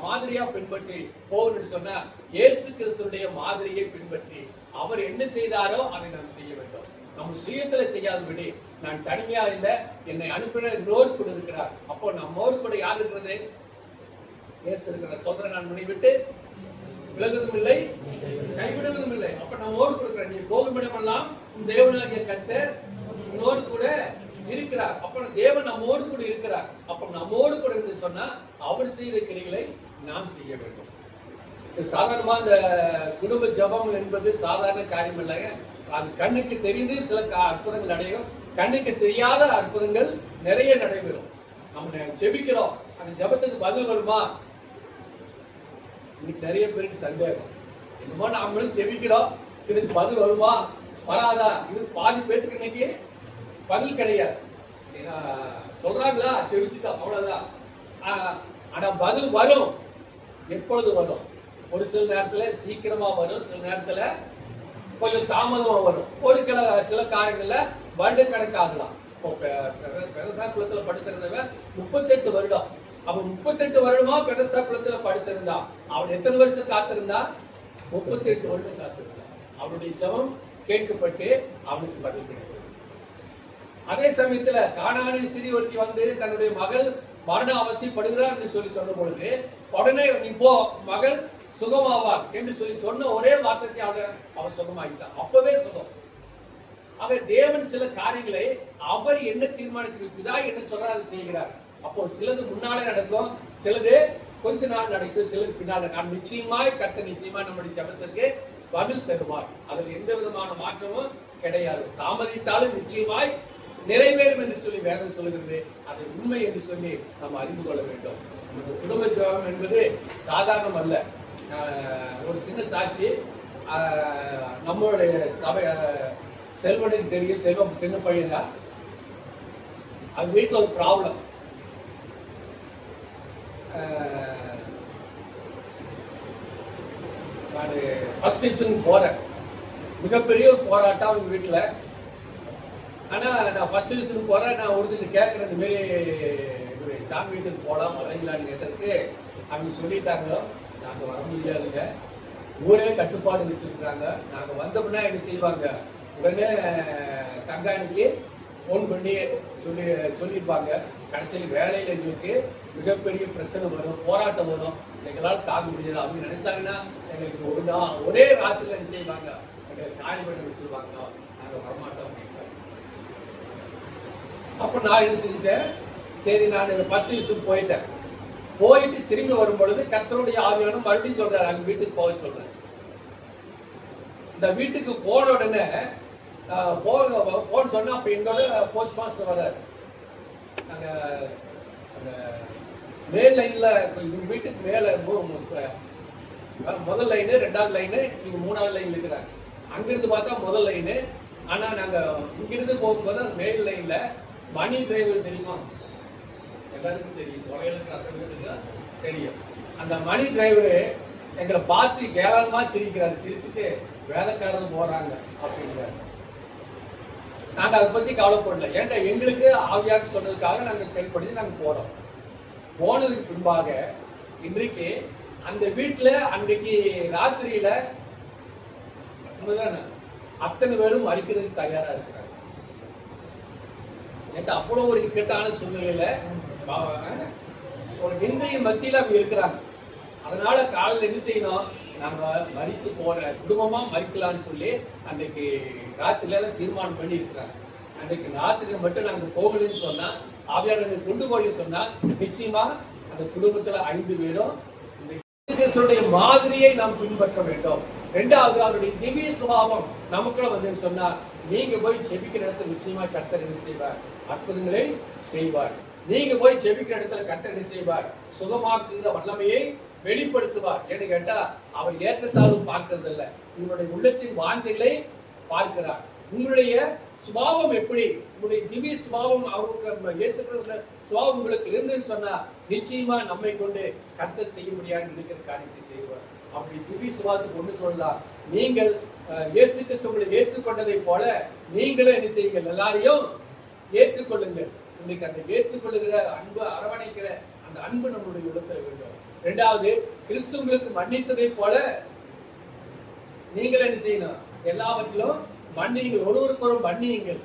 S5: மாதிரியா பின்பற்றி போகணும்னு சொன்னா, இயேசு கிறிஸ்துடைய மாதிரியை பின்பற்றி அவர் என்ன செய்தாரோ அதை நாம் செய்ய வேண்டும். நம்ம சுயத்துல செய்யாதபடி, நான் தனிமையா இல்லை, என்னை அனுப்பின என்னோடு கூட இருக்கிறார். அப்போ நம்மோடு கூட யார் இருக்கிறது? இயேசு இருக்கிறார். சொல்ற நான் முனை விட்டு விலகுவதும் இல்லை, கைவிடுவதும் இல்லை. அப்ப நம்மோடு கொடுக்கிறார். நீ போகும் இடமெல்லாம் தேவனாகிய கர்த்தர் நம்மோடு கூட இருக்கிறார். அப்ப தேவன் நம்மோடு கூட இருக்கிறார். அப்ப நம்மோடு கூட இருந்து சொன்னா அவர் செய்த கிரிகளை நாம் செய்ய வேண்டும். சாதாரணமா இந்த குடும்ப ஜபம் என்பது சாதாரண காரியம் இல்லைங்க. அது கண்ணுக்கு தெரிந்து சில அற்புதங்கள் அடையும், கண்ணுக்கு தெரியாத அற்புதங்கள் நிறைய நடைபெறும். நம்ம ஜெபிக்கிறோம், அந்த ஜபத்துக்கு பதில் வருமா? இன்னைக்கு நிறைய பேருக்கு சந்தேகம். என்னமோ நாமளும் ஜெபிக்கிறோம், இதுக்கு பதில் வருமா வராதா? இது பாதி பேருக்கு இன்னைக்கு பதில் கிடையாது. சொல்றாங்களா ஜெபிச்சுட்டா அவ்வளவுதான். ஆனா பதில் வரும். எப்பொழுது வரும்? ஒரு சில நேரத்துல சீக்கிரமா வரும், சில நேரத்துல கொஞ்சம் தாமதமா வரும். ஒரு சில காரியங்கள்ல வருட கணக்காகலாம். இப்போ பெரசா குளத்துல படுத்திருந்தவன் 38 வருடம். அப்ப 38 வருடமா பெரசா குளத்துல படுத்திருந்தா, அவன் எத்தனை வருஷம் காத்திருந்தா? 38 வருடம் காத்திருந்தான். அவனுடைய ஜெபம் கேட்கப்பட்டு அவனுக்கு பதில் கிடைத்தது. அதே சமயத்துல கானானிய ஸ்திரீ ஒருத்தி வந்து தன்னுடைய மகள் மரண அவஸ்தைப்படுகிறார் என்று சொல்லி சொன்ன பொழுது, உடனே இப்போ மகள் சுகமாவார் என்று சொல்லி சொன்ன ஒரே வார்த்தையை அவர் சுகமாகிட்டார். அப்பவே சுகம். ஆக தேவன் சில காரியங்களை அவர் என்ன தீர்மானித்திருக்கிறதா என்ன சொல்றாரு செய்கிறார். அப்போ சிலது முன்னாலே நடக்கும், சிலது கொஞ்ச நாள் நடக்கும், சிலது பின்னால. நான் நிச்சயமாய் கர்த்தர் நிச்சயமாய் நம்முடைய ஜெபத்திற்கு பதில் தருவார். அதில் எந்த விதமான மாற்றமும் கிடையாது. தாமதித்தாலும் நிச்சயமாய் நிறைவேறும் என்று சொல்லி வேதம் சொல்லுகிறது. அது உண்மை என்று சொல்லி நாம் அறிந்து கொள்ள வேண்டும். குடும்ப ஜெபம் என்பது சாதாரணம் அல்ல. ஒரு சின்ன சாட்சி, நம்மளுடைய சபை செல்வனுக்கு தெரியும், செல்வம் சின்ன பையன் தான். அது வீட்டில் ஒரு ப்ராப்ளம். நான் ஃபர்ஸ்ட் டிவிஷனுக்கு போகிறேன். மிகப்பெரிய ஒரு போராட்டம் அவங்க வீட்டில். ஆனால் நான் ஃபர்ஸ்ட் டிவிஷனுக்கு போகிறேன். நான் ஒருத்தர் கேட்குறேன், இந்தமாரி சாமி வீட்டுக்கு போகலாம் வரீங்களான்னு கேட்டதுக்கு அவங்க சொல்லிட்டாங்க, நாங்கள் வர முடியாதுங்க, ஊரே கட்டுப்பாடு வச்சுருக்காங்க. நாங்கள் வந்தோம்னா என்ன செய்வாங்க, உடனே கண்காணிக்கு ஃபோன் பண்ணி சொல்லியிருப்பாங்க. கடைசியில் வேலையில் எங்களுக்கு மிகப்பெரிய பிரச்சனை வரும், போராட்டம் வரும், எங்களால் தாங்க முடியாது அப்படின்னு நினைச்சாங்கன்னா எங்களுக்கு ஒரே ராத்திரில என்ன செய்வாங்க, எங்களுக்கு காலி பண்ணி வச்சிருவாங்க, நாங்கள் வரமாட்டோம் அப்படின்ட்டு. அப்போ நான் என்ன செஞ்சுட்டேன், சரி நான் ஃபர்ஸ்ட் டிவிஷன் போயிட்டு திரும்பி வரும் பொழுது கர்த்தருடைய ஆவியான மறுபடியும் சொல்றாரு, அங்க வீட்டுக்கு போக சொல்றேன். இந்த வீட்டுக்கு போன உடனே போன்னு சொன்னா அப்ப எங்களோட போஸ்ட் மாஸ்டர் வர்றாரு. நாங்க மேல் லைன்ல வீட்டுக்கு மேல முதல் லைனு, ரெண்டாவது லைனு, நீங்க மூணாவது லைன்ல இருக்கிறாங்க. அங்கிருந்து பார்த்தா முதல் லைனு. ஆனா நாங்க இங்கிருந்து போகும்போது மேல் லைன்ல மணி டிரைவர் தெரியுமா, எல்லாருக்கும் தெரியும், சொலைகளுக்கு அத்தனை பேருக்கு தெரியும். அந்த மணி டிரைவரு எங்களை பார்த்து கேவலமா சிரிக்கிறாரு. சிரிச்சுட்டு வேலைக்காரங்க போறாங்க அப்படிங்கிறாரு. நாங்க அதை பத்தி கவலைப்படல. ஏன்டா எங்களுக்கு ஆவியாக்கு சொன்னதுக்காக நாங்க செயல்படுத்தி நாங்க போறோம். போனதுக்கு பின்பாக இன்றைக்கு அந்த வீட்டுல அன்றைக்கு ராத்திரியில அத்தனை பேரும் மறிக்கிறதுக்கு தயாரா இருக்கிறாங்க. ஏன்டா அவ்வளவு ஒரு இக்கட்டான சூழ்நிலையில ஒரு நிந்தையின் மத்தியில அவங்க இருக்கிறாங்க. அதனால காலையில் என்ன செய்யணும், நாங்க மறித்து போற குடும்பமா மறிக்கலாம்னு சொல்லி அன்றைக்கு ராத்திரில தீர்மானம் பண்ணி இருக்கிறாங்க. அன்றைக்கு ராத்திரி மட்டும் நாங்க போகலன்னு சொன்னா, ஆவியானவரை கொண்டு போகலன்னு சொன்னா, நிச்சயமா அந்த குடும்பத்துல 5 பேரும் இந்த மாதிரியை நாம் பின்பற்ற வேண்டும். இரண்டாவது, அவருடைய திவ்ய சுபாவம் நமக்குள்ள வந்து சொன்னா, நீங்க போய் செபிக்கிற இடத்துல நிச்சயமா கர்த்தர் என்ன செய்வார், அற்புதங்களை செய்வார். நீங்க போய் செபிக்கிற இடத்துல கர்த்தர் என்ன செய்வார், சுகமாக்குகிற வல்லமையை வெளிப்படுத்துவார். ஏன்னு கேட்டா அவர் ஏற்றத்தாழ்வு பார்க்கறது இல்லை, உங்களுடைய உள்ளத்தின் வாஞ்சைகளை பார்க்கிறார். உங்களுடைய சுபாவம் எப்படி, உங்களுடைய திவ்ய சுபாவம் அவருக்கு இயேசு கிறிஸ்துவின் சுபாவம் உங்களுக்கு இருந்துன்னு சொன்னா, நிச்சயமா நம்மை கொண்டு கர்த்தர் செய்ய முடியாது நினைக்கிற காரியத்தை செய்வார். அப்படி திவ்ய சுபாவத்துக்கு ஒன்று சொல்லலாம், நீங்கள் இயேசு கிறிஸ்து உங்களை ஏற்றுக்கொண்டதை போல நீங்களும் என்ன செய்யுங்கள், எல்லாரையும் ஏற்றுக்கொள்ளுங்கள். இன்னைக்கு அந்த ஏற்றுக்கொள்ளுகிற அன்பு, அரவணைக்கிற அந்த அன்பு நம்மளுடைய உள்ளத்துல வேண்டும். இரண்டாவது, கிறிஸ்து உங்களுக்கு மன்னித்ததை போல நீங்கள் என்ன செய்யணும், எல்லாவற்றிலும் மன்னியுங்கள், ஒருவருக்கொரு மன்னியுங்கள்.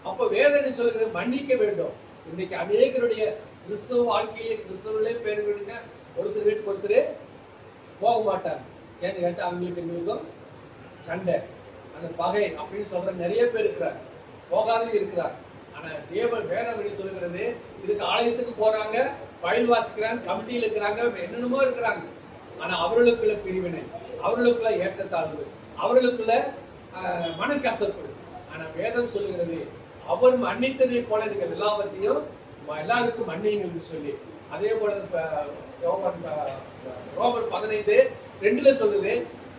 S5: அப்ப வேதனை சொல்லுகிறது மன்னிக்க வேண்டும். இன்னைக்கு அநேகருடைய கிறிஸ்துவ வாழ்க்கையிலே கிறிஸ்தவர்களே பேர் விடுங்க, ஒருத்தர் வீட்டுக்கு ஒருத்தர் போக மாட்டாங்க. ஏன்னு கேட்டா அவங்களுக்கு எங்களுக்கும் சண்டை, அந்த பகை அப்படின்னு சொல்ற நிறைய பேர் இருக்கிறார், போகாதே இருக்கிறார். ஆனா தேவன் வேதம் எப்படி சொல்லுகிறது, இதுக்கு ஆலயத்துக்கு போறாங்க, பயில் வாசிக்கிறாங்க, கமிட்டியில் இருக்கிறாங்க, என்னென்னமோ இருக்கிறாங்க. ஆனா அவர்களுக்குள்ள பிரிவினை, அவர்களுக்குள்ள ஏற்றத்தாழ்வு, அவர்களுக்குள்ள மனக்கசப்பு. ஆனா வேதம் சொல்லுகிறது, அவர் மன்னித்ததை போல நீங்கள் எல்லாவற்றையும் எல்லாருக்கும் மன்னியுங்கள் சொல்லி. அதே போல ரோமர் 15:2 சொல்லுது,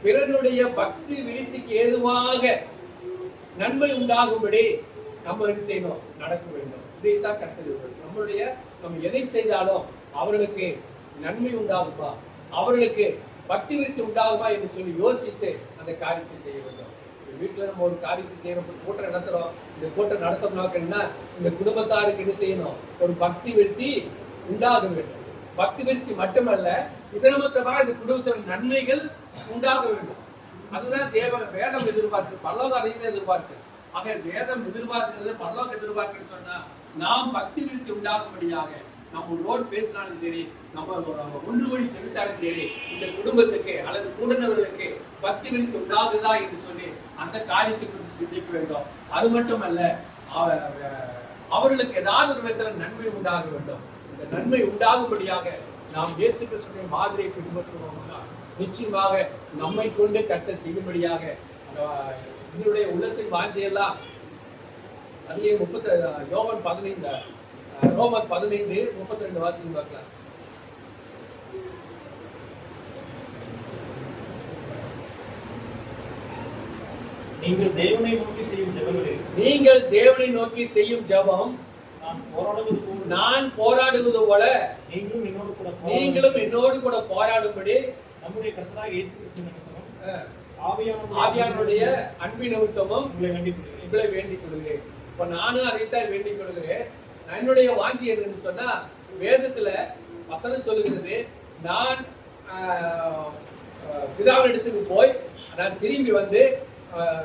S5: பிறனுடைய பக்தி விருத்திக்கு ஏதுவாக நன்மை உண்டாகும்படி நம்ம என்ன செய்யணும், நடக்க வேண்டும். இதைத்தான் கற்றுக்கிறது. நம்ம எதை செய்தாலும் அவர்களுக்கு நன்மை உண்டாகுமா, அவர்களுக்கு பக்தி விருத்தி உண்டாகுமா என்று சொல்லி யோசித்து அந்த காரியத்தை செய்ய வேண்டும். வீட்டுல நம்ம ஒரு காரியத்தை செய்யறோம், கூட்டம் நடத்துறோம், இந்த கூட்டம் நடத்தணும்னா இந்த குடும்பத்தாருக்கு என்ன செய்யணும், ஒரு பக்தி விருத்தி உண்டாக வேண்டும். பக்தி விருத்தி மட்டுமல்ல, இதனமத்தமாக இந்த குடும்பத்தின் நன்மைகள் உண்டாக வேண்டும். அதுதான் வேதம் எதிர்பார்க்கு, பரலோக அதையும் எதிர்பார்க்கு. ஆக வேதம் எதிர்பார்க்கிறது, பரலோக எதிர்பார்க்கிறது சொன்னா, நாம் பக்தி விருத்தி உண்டாகும்படியாக நம்ம ரோடு பேசினாலும் சரி, நம்ம ஒன்று வழி செலுத்தாலும் சரி, இந்த குடும்பத்துக்கு அல்லது கூடனவர்களுக்கு பக்தி விருத்தி உண்டாகுதா என்று சொல்லி அந்த காரியத்தை குறித்து சிந்திக்க வேண்டும். அது மட்டுமல்ல, அவர்களுக்கு ஏதாவது ஒரு விதத்தில் நன்மை உண்டாக வேண்டும். இந்த நன்மை உண்டாகும்படியாக நாம் இயேசு கிறிஸ்துவின் மாதிரியை பின்பற்றுவோம்னா நிச்சயமாக நம்மை கொண்டு கர்த்தர் செய்யும்படியாக இதனுடைய உள்ளத்தின் வாஞ்சையெல்லாம் அதிலே ரோமர் 15:32 வாசிங்க பார்க்கலாம்.
S6: நீங்கள் தேவனை நோக்கி செய்யும் ஜெபங்களில்
S5: நீங்கள் தேவனை நோக்கி செய்யும் ஜெபம்
S6: நான் போராடுவது போல்
S5: நான் போராடுவது போல
S6: நீங்களும் என்னோடு கூட
S5: போராடும்படி
S6: நம்முடைய கர்த்தராகிய இயேசு கிறிஸ்து நிமித்தமும்
S5: ஆவியானுடைய அன்பின் நிமித்தமும்
S6: உங்களை வேண்டிக் கொள்கிறேன்.
S5: உங்களை வேண்டிக் கொள்கிறேன். இப்ப நானும் அதைத்தான் வேண்டிக் கொள்கிறேன். என்னுடைய வாஞ்சி என்னன்னு சொன்னா, வேதத்துல வசனம் சொல்லுகிறது, நான் பிதாவினிடத்துக்கு போய் நான் திரும்பி வந்து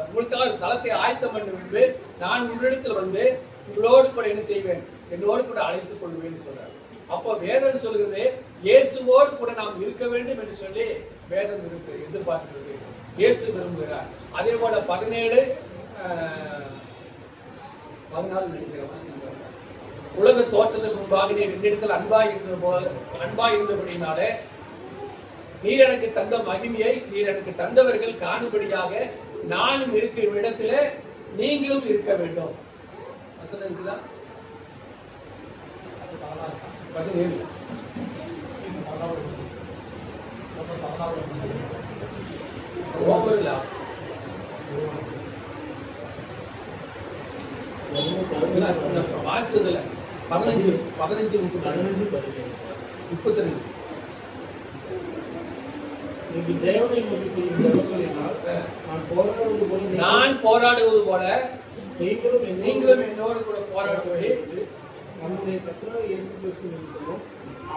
S5: உங்களுக்காக ஒரு ஸ்தலத்தை ஆயத்தம் பண்ண விட்டு நான் உங்களிடத்தில் வந்து உங்களோடு கூட என்ன செய்வேன், என்னோடு கூட அழைத்துக் கொள்வேன்னு சொல்றாரு. அப்போ வேதம் சொல்கிறது இயேசுவோடு கூட நாம் இருக்க வேண்டும் என்று சொல்லி வேதம் இருக்கு எதிர்பார்க்கிறது. இயேசு விரும்புகிறார். அதே போல 17:14 நினைக்கிறேன், உலக தோற்றத்துக்கு முன்பாக நீர் என்னிடத்தில் அன்பாய் இருந்தபடினாலே நீர் எனக்கு தந்த மகிமையை நீர் எனக்கு தந்தவர்கள் காணும்படியாக நானும் இருக்கிற இடத்துல நீங்களும் இருக்க வேண்டும். வசனம் இருக்குதா? 17 ரோமர்ல வாட்ஸ்ல 15:32
S6: நீங்கள் தேவனை நோக்கி செய்யும் ஜெபங்களினால்
S5: நான் போராடுவது போல
S6: நீங்களும்
S5: என்னோடு கூட போராடும்படி
S6: நம்முடைய கர்த்தராகிய இயேசு கிறிஸ்து நிமித்தமும்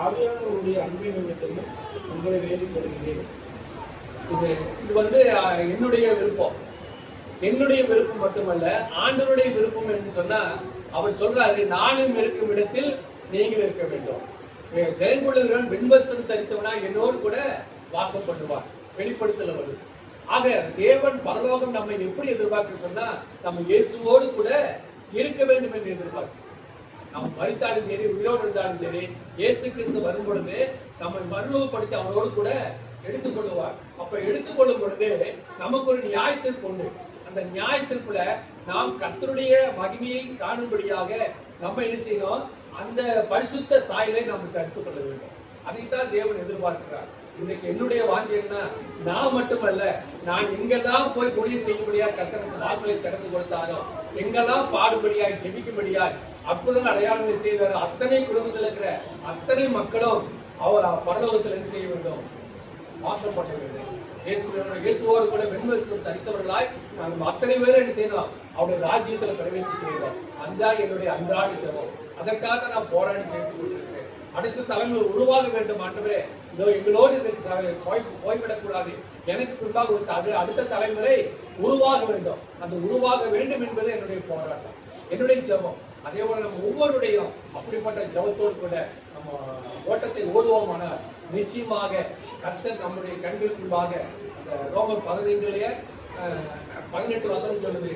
S6: ஆவியானவருடைய அன்பின் நிமித்தமும் உங்களை வேண்டிக் கொள்கிறேன்.
S5: இது வந்து என்னுடைய விருப்பம். என்னுடைய விருப்பம் மட்டுமல்ல, ஆண்டவருடைய விருப்பம் என்று சொன்னா அவர் சொல்றாரு, நானும் இருக்கும் இடத்தில் நீங்கள் இருக்க வேண்டும். ஜெயங்கொள்ளுகிறவன் வெண்வஸ்திரம் தரித்தவனா என்னோடு கூட வாசம் பண்ணுவார். வெளிப்படுத்தல வருது. ஆக தேவன் பரலோகம் நம்மை எப்படி எதிர்பார்க்க சொன்னா, நம்ம இயேசுவோடு கூட இருக்க வேண்டும் என்று எதிர்பார்க்க. நம்ம மரித்தாலும் சரி, உயிரோடு இருந்தாலும் சரி, இயேசு கிறிஸ்து வரும் பொழுது நம்மை மறுரூபப்படுத்தி அவரோடு கூட எடுத்துக்கொள்ளுவார். அப்ப எடுத்துக்கொள்ளும் பொழுது நமக்கு ஒரு நியாய தீர்ப்பு உண்டு. அந்த நியாய தீர்ப்புல நாம் கர்த்தருடைய மகிமையை காணும்படியாக நம்ம என்ன செய்யணும், அந்த பரிசுத்த சாயலை நாம் கற்றுக் கொள்ள வேண்டும். அதைத்தான் தேவன் எதிர்பார்க்கிறார். இன்னைக்கு என்னுடைய வாஞ்சி என்ன, நான் மட்டுமல்ல, நான் எங்கெல்லாம் போய் ஊழியம் செய்யும்படியாய் கர்த்தருக்கு வாசலை திறந்து கொடுத்தாரோ, எங்கெல்லாம் பாடுபடியாய் ஜெபிக்கும்படியாய் அற்புதங்கள் அடையாளங்களை செய்தாரோ, அத்தனை குடும்பத்தில் இருக்கிற அத்தனை மக்களும் அவர் பரலோகத்தில் என்ன செய்ய வேண்டும், வாசப்பட வேண்டும். இயேசுவோடு கூட வெண்வஸ்திரம் தரித்தவர்களாய் நாங்கள் அத்தனை பேரும் என்ன செய்யணும், அவருடைய ராஜ்யத்தில் பிரவேசிக்க வேண்டும். அதுதான் என்னுடைய அன்றாட ஜெபம். அதற்காக நான் போராடி செய்து கொண்டிருக்கிறேன். அடுத்த தலைமுறை உருவாக வேண்டும். ஆண்டவரே, இதோ எங்களோடு போய்விடக்கூடாது. எனக்கு பின்பாக ஒரு அடுத்த தலைமுறை உருவாக வேண்டும். அந்த உருவாக வேண்டும் என்பது என்னுடைய போராட்டம், என்னுடைய ஜெபம். அதே போல நம்ம ஒவ்வொருடையும் அப்படிப்பட்ட ஜெபத்தோடு கூட நம்ம ஓட்டத்தை ஓடுவோமானால் நிச்சயமாக கர்த்தர் நம்முடைய கண்களுக்கு முன்பாக அந்த ரோமர் 15:18 வசனம் சொல்லுது,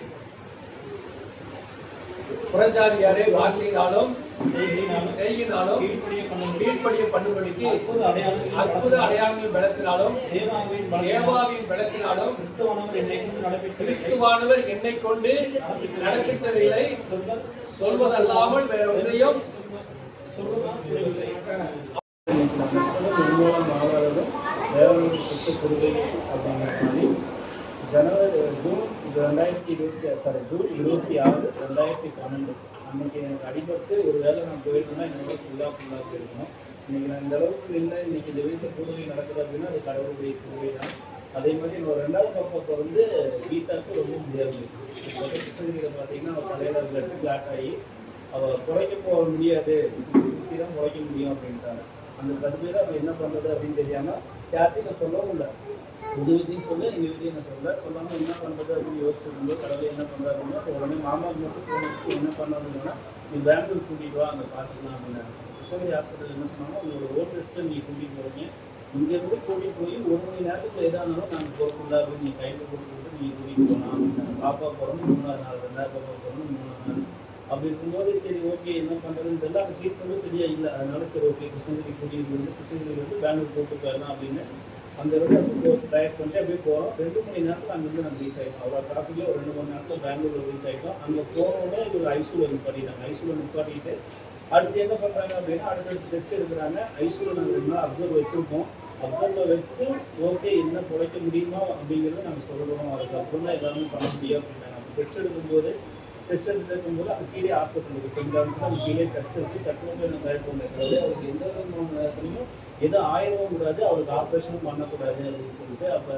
S5: புறஜாதியாரே வார்த்தையினாலும் செய்யினாலும் கீழ்ப்படிய பண்ணும்படிக்கு அற்புத அடையாளங்கள் பலத்தினாலும் தேவாவின் பலத்தினாலும் கிறிஸ்துவானவர் என்னை கொண்டு நடப்பித்தவைகளை சொல்வதல்லாமல் வேற ஒன்றையும்
S7: நிர்மூலம் ஆகாததும் தேவனுடைய சொத்து கொள்கை அப்படிங்கிற மாதிரி ஜூன் 26, 2012 அன்னைக்கு எனக்கு அடிபட்டு ஒரு வேலை நான் போயிருந்தேன்னா என்னோட ஃபுல்லாக போயிருக்கணும். இன்னைக்கு நான் இந்த அளவுக்கு இல்லை. இன்னைக்கு இந்த வீட்டில் கூடுகை நடக்குது அப்படின்னா அது கடவுளுடைய கூடுகை தான். அதே மாதிரி என்னோட 2வது பாப்பாவுக்கு வந்து வீட்டாக்கு ரொம்ப முடியாது. கிருஷ்ணகிரியில் பார்த்தீங்கன்னா அவள் தலையில் பிளட் பிளாக் ஆகி அவள் குறைக்க போக முடியாது, சுற்றி தான் குறைக்க முடியும் அப்படின்ட்டாங்க. அந்த சர்ஜரியில் அவள் என்ன பண்ணுறது அப்படின்னு தெரியாமல் யார்ட்டையும் நான் சொல்லவும் இல்லை. உங்கள் வீட்டையும் சொல்ல, எங்கள் வீட்டையும் நான் சொல்லாமல் என்ன பண்ணுறது அப்படின்னு யோசிச்சிருந்தோம். கடவுளை என்ன பண்ணுறாருன்னா உடனே மாமாவுக்கு மட்டும் ஃபோன் வச்சு என்ன பண்ணாருன்னா, நீ பெங்களூர் கூட்டிகிட்டு வா, அங்கே பார்த்துக்கலாம் அப்படின்னாங்க. கிருஷ்ணகிரி ஹாஸ்பிட்டல் என்ன சொன்னாங்கன்னா, உங்களோட ஓட் டெஸ்ட்டில் நீ கூட்டிகிட்டு போகிறீங்க, இங்கேருந்து கூட்டிகிட்டு போய் 1 மணி நேரத்துக்கு எதாக இருந்தாலும் நாங்கள் போகிறோம்ல அப்படின்னு நீ கையில் போட்டு நீங்கள் கூட்டிகிட்டு போகலாம் அப்படின்னாங்க. பாப்பா பிறந்து 3ஆவது நாள், 2வது பாப்பா பிறந்து 3ஆவது நாள். அப்படி இருக்கும்போது சரி ஓகே என்ன பண்ணுறதுன்னு தெரியல. அந்த ட்ரீட்மெண்ட்டும் சரியாக இல்லை. அதனால சரி ஓகே கிருஷ்ணகிரி கூட்டிகிட்டு வந்து கிருஷ்ணகிரியிலேருந்து பெங்களூர் கூப்பிட்டு போயிடலாம் அப்படின்னு அந்த இடத்துல ட்ரைவ் பண்ணிட்டு அப்படியே போகிறோம். 2 மணி நேரத்தில் அங்கேருந்து நாங்கள் ரீச் ஆகிட்டோம். அவ்வளோ டிராஃபிக்கில் ஒரு 2 மணி நேரத்தில் பெங்களூர் ரீச் ஆகிட்டோம். அங்கே போகிறோட இது ஒரு ஐசியூவில் நிப்பாட்டிட்டாங்க. ஐசியூவில் நிப்பாட்டிட்டு அடுத்து என்ன பண்ணுறாங்க அப்படின்னா அடுத்தடுத்து டெஸ்ட் எடுக்கிறாங்க. ஐசியூவில் நாங்கள் 2 நாள் அப்சர்வ் வச்சுருக்கோம். அப்சர்வை வச்சு ஓகே என்ன குறைக்க முடியுமா அப்படிங்கிறத நம்ம சொல்லணும். அதுக்கப்புறம் தான் எல்லாமே பண்ண முடியும் அப்படின்னாங்க. நம்ம டெஸ்ட் எடுக்கும்போது அது கீழே ஹாஸ்பிட்டல் இருக்குது, சென்ட் ஜான்ஸ் அது கீழே சர்ச் இருக்குது. சர்ச்சில் போய் நம்ம டைரக்ட் பண்ணிருக்கிறது அவருக்கு எந்த விதமான நேரத்துலையும் எதுவும் ஆயிடவும் கூடாது, அவருக்கு ஆப்ரேஷனும் பண்ணக்கூடாது அப்படின்னு சொல்லிட்டு அப்போ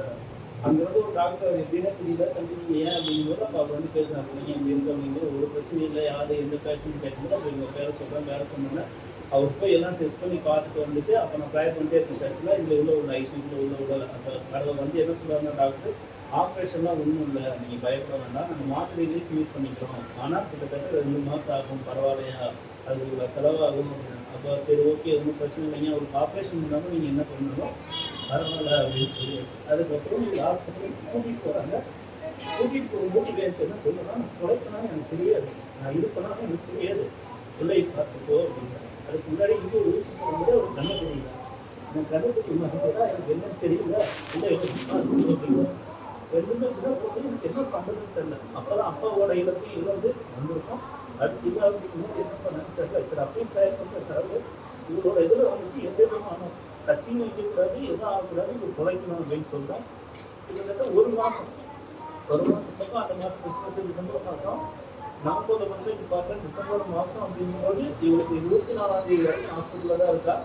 S7: அங்கிருந்து ஒரு டாக்டர் அவர் எப்படின்னா தெரியல தம்பி நீங்கள் ஏன் அப்படிங்கும்போது அப்போ அவர் வந்து பேசுனாங்க, நீங்கள் இங்கே இருக்கு அப்படிங்கிறது ஒரு பிரச்சனையும் இல்லை, யார் எந்த பேஷண்ட் கேட்கும்போது அப்போ இவங்க பேரை சொல்கிறேன், பேரை சொன்னோன்னே அவர் போய் எல்லாம் டெஸ்ட் பண்ணி பார்த்துட்டு வந்துட்டு அப்போ நான் ப்ரேயர் பண்ணிட்டே இருக்கேன் சர்ச்சில். இங்கே உள்ள ஐசியூவில் உள்ள அப்போ கடவுள் வந்து என்ன சொல்கிறாங்க டாக்டர், ஆப்ரேஷன்லாம் ஒன்றும் இல்லை, நீங்கள் பயப்பட வேண்டாம், நாங்கள் மாத்திரையிலே க்யூர் பண்ணிக்கிறோம், ஆனால் கிட்டத்தட்ட 2 மாதம் ஆகும், பரவாயில்லையா, அது செலவாகும் அப்படின்னு. அப்போ சரி ஓகே ஒன்றும் பிரச்சனை இல்லைங்க, அவருக்கு ஆப்ரேஷன் பண்ணாமல் நீங்கள் என்ன பண்ணணும் பரவாயில்ல அப்படின்னு சொல்லி அதுக்கப்புறம் நீங்கள் ஹாஸ்பிட்டலுக்கு கூட்டிகிட்டு போகிறாங்க. கூட்டிகிட்டு போகும்போது எனக்கு என்ன சொல்லுன்னா, நான் குறைப்பேனான்னு எனக்கு தெரியாது, நான் இருப்பேனான்னு எனக்கு தெரியாது, பிள்ளை பார்த்துக்கோ அப்படின்னா. அதுக்கு முன்னாடி இங்கே ஒரு ஊசி போகும்போது அவர் கண்ணை தெரியல, எனக்கு கண்ணை தெரியுமா கேட்டால் எனக்கு என்னன்னு தெரியல, இல்லை அப்படின்னா 2 சின்ன போது எனக்கு என்ன பண்ணுறதுன்னு தெரியல. அப்போ தான் அப்பாவோட இலக்கையும் இழந்து வந்திருக்கோம். அடுத்து இல்லை அப்படிங்கும்போது என்ன பண்ணன்னு தெரியல. சரி அப்படியும் ட்ரை பண்ணுற கடவுள் இவரோட இதில் வந்துட்டு எந்த விதமான கத்தியும் வைக்கக்கூடாது, எதுவும் ஆகக்கூடாது, இவர் குறைக்கணும் அப்படின்னு சொல்கிறோம். கிட்டத்தட்ட 1 மாதம் பக்கம் அந்த மாதம் கிறிஸ்மஸ் டிசம்பர் மாதம் நவம்பரில் வந்து இப்போ பார்த்தா டிசம்பர் மாதம் அப்படிங்கும்போது இவருக்கு 24ஆம் தேதி வரைக்கும் ஹாஸ்பிட்டலில் தான் இருக்கா.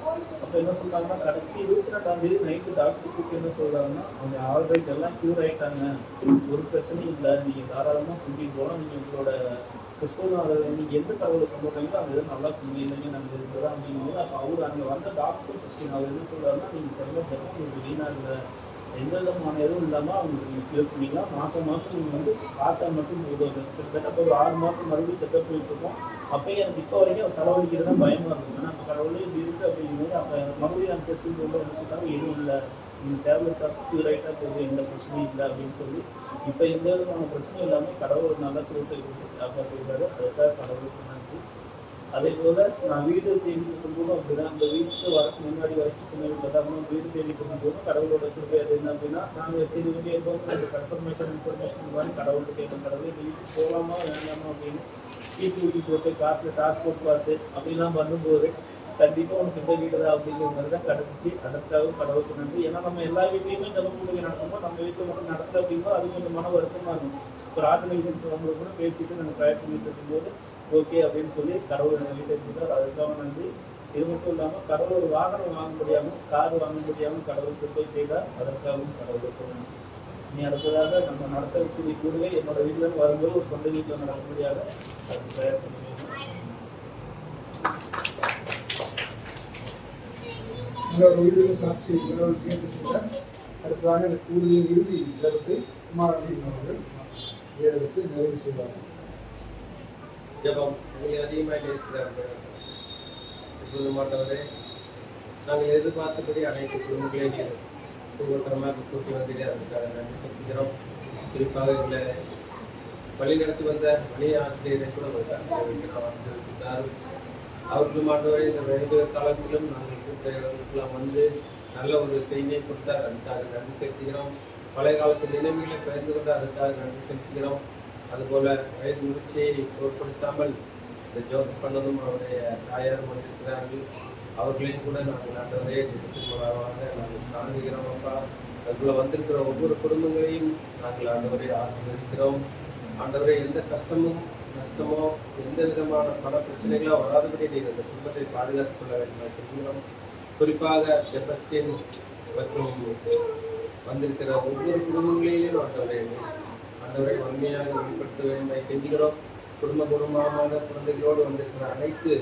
S7: அப்போ என்ன சொல்கிறாங்கன்னா கடைசி 22ஆம் தேதி நைட்டு டாக்டர் கூப்பிட்டு என்ன சொல்கிறாங்கன்னா, அவங்க ஆல்ரைட் எல்லாம் க்யூர் ஆகிட்டாங்க, ஒரு பிரச்சனையும் இல்லை, நீங்கள் தாராளமாக கூட்டிகிட்டு போகலாம், நீங்கள் உங்களோட கிறிஸ்தவ நீங்கள் எந்த கடவுளை கொண்டுறீங்களோ அந்த இதை நல்லா கும்பிடுங்க நாங்கள் இருக்கிறதா அப்படிங்கும்போது அப்போ அவர் அங்கே வந்த டாக்டர் கிறிஸ்டின் அவர் என்ன சொல்கிறாருன்னா, நீங்கள் பிறந்த ஜெபம் உங்களுக்கு வீணாக இல்லை, எந்த விதமான எதுவும் இல்லாமல் அவங்களுக்கு நீங்கள் க்யூர் பண்ணிக்கலாம், மாதம் நீங்கள் வந்து பார்த்தா மட்டும் போதும். கிட்டத்தட்ட இப்போ ஒரு 6 மாதம் மறுபடியும் செக்கப் போயிட்டுருக்கோம். அப்போயே எனக்கு இப்போ வரைக்கும் அவர் தலைவலிக்கிறது தான் பயமாக இருக்கும். ஏன்னா அப்போ கடவுளே இப்படி இருக்குது அப்படிங்கும்போது அப்போ மறுபடியும் அந்த டெஸ்டிங் போகும்போது என்ன சொல்லிட்டாங்க, எதுவும் இல்லை, நீங்கள் டேப்லெட் சாப்பிட்டு ரைட்டாக போகுது, எந்த பிரச்சனையும் இல்லை அப்படின்னு சொல்லி இப்போ எந்த விதமான பிரச்சனையும் இல்லாமல் கடவுள் நல்ல சுகத்தை கொடுத்து காப்பாற்றிருக்காரு. அதுக்காக கடவுளுக்கு நன்றி. அதே போல் நான் வீடு தேடிட்டு இருக்கும்போதும் அப்படிதான், அந்த வீட்டுக்கு வரக்கு முன்னாடி வரைக்கும் சின்ன வீட்டில் தான் வீடு தேடிட்டு இருக்கும்போதும் கடவுளோட கிருபை அது என்ன அப்படின்னா, நாங்கள் சரி வெளியே போகும்போது கன்ஃபர்மேஷன் இன்ஃபர்மேஷன் மாதிரி கடவுள்கிட்ட கேட்கும், கடவுள் இந்த வீட்டுக்கு போகலாமா வேண்டாமா அப்படின்னு வீட்டு வீட்டுக்கு போட்டு காசில் டிரான்ஸ்போர்ட் பார்த்து அப்படிலாம் பண்ணும்போது கண்டிப்பாக உனக்கு இந்த வீடு தான் அப்படிங்கிற மாதிரி தான் கிடச்சிச்சு. அதற்காக கடவுளுக்கு நன்றி. ஏன்னா நம்ம எல்லா வீட்லையுமே ஜெபம் கூடுகை நடத்துமோ நம்ம வீட்டில் மட்டும் நடத்தல அப்படிங்கும்போது அது கொஞ்சம் மன வருத்தமாக இருக்கும். பிரார்த்தனை இருக்கிறவங்களுக்கு கூட பேசிட்டு நாங்கள் ட்ரை பண்ணிட்டு இருக்கும்போது ஓகே அப்படின்னு சொல்லி கடவுள் எங்கள் வீட்டை கொடுத்தார். அதுக்காக நன்றி. இது மட்டும் இல்லாமல் கடவுள் ஒரு வாகனம் வாங்க முடியாமல், கார் வாங்க முடியாமல் கடவுளுக்கு போய் செய்தார். அதற்காகவும் கடவுளுக்கு நன்றி. இனி அடுத்ததாக நம்ம நடத்தக்கூடிய கூடுகை என்னோட வீட்டில் வரும்போது ஒரு சொந்த வீட்டில் நடக்கும்படியாக அதுக்கு பிரயத்தனம் செய்யணும்.
S4: ஒரு உயிரிழந்த சாட்சி கேட்டு செய்த அடுத்ததாக இந்த கூடுதலின் இறுதி ஜபத்தை குமாரன் அவர்கள் ஏறெடுத்து நிறைவு செய்வார்கள்.
S2: ஜெபம். எங்களை அதிகமாக நேசிக்கிறார்கள் இப்பொழுது மாட்டவரே, நாங்கள் எதிர்பார்த்தபடி அனைத்து குடும்பங்களே நீர் சுகத்திரமாக கூட்டி வந்தீர்கள், அதுக்காக நன்றி செலுத்துகிறோம். குறிப்பாக எங்களை வழி நடத்தி வந்த பணிய ஆசிரியரை கூட ஆசிரியர் அவர்களும் மாட்டவரை இந்த வயது காலத்திலும் நாங்கள் கூட்டுறவர்களுக்கெல்லாம் வந்து நல்ல ஒரு செய்தியை கொடுத்தார், அதுக்காக நன்றி செலுத்துகிறோம். பழைய காலத்து நினைவுகளை பகிர்ந்து கொண்டு அதுக்காக நன்றி செலுத்துகிறோம். அதுபோல வயது முயற்சியை பொருட்படுத்தாமல் இந்த ஜோசப் பண்ணதும் அவருடைய தாயாரும் வந்திருக்கிறார்கள், அவர்களையும் கூட நாங்கள் ஆண்டவரே திட்டத்தின் மூலமாக நாங்கள் காண்கிறோம். அப்பா, அதுக்குள்ள வந்திருக்கிற ஒவ்வொரு குடும்பங்களையும் நாங்கள் ஆண்டவரை ஆசீர்வதிக்கிறோம். ஆண்டவரே, எந்த கஷ்டமும் நஷ்டமோ எந்த விதமான பண பிரச்சனைகளோ வராதபடி நீங்கள் அந்த குடும்பத்தை பாதுகாத்துக் கொள்ள வேண்டும் சொல்கிறோம். குறிப்பாக செபஸ்டின் மற்றும் வந்திருக்கிற ஒவ்வொரு குடும்பங்களிலும் ஆண்டவரை வன்மையாக வெளிப்படுத்த வேண்டும் கெஞ்சுகிறோம். குடும்பமாக குழந்தைகளோடு வந்திருக்கிற அனைத்து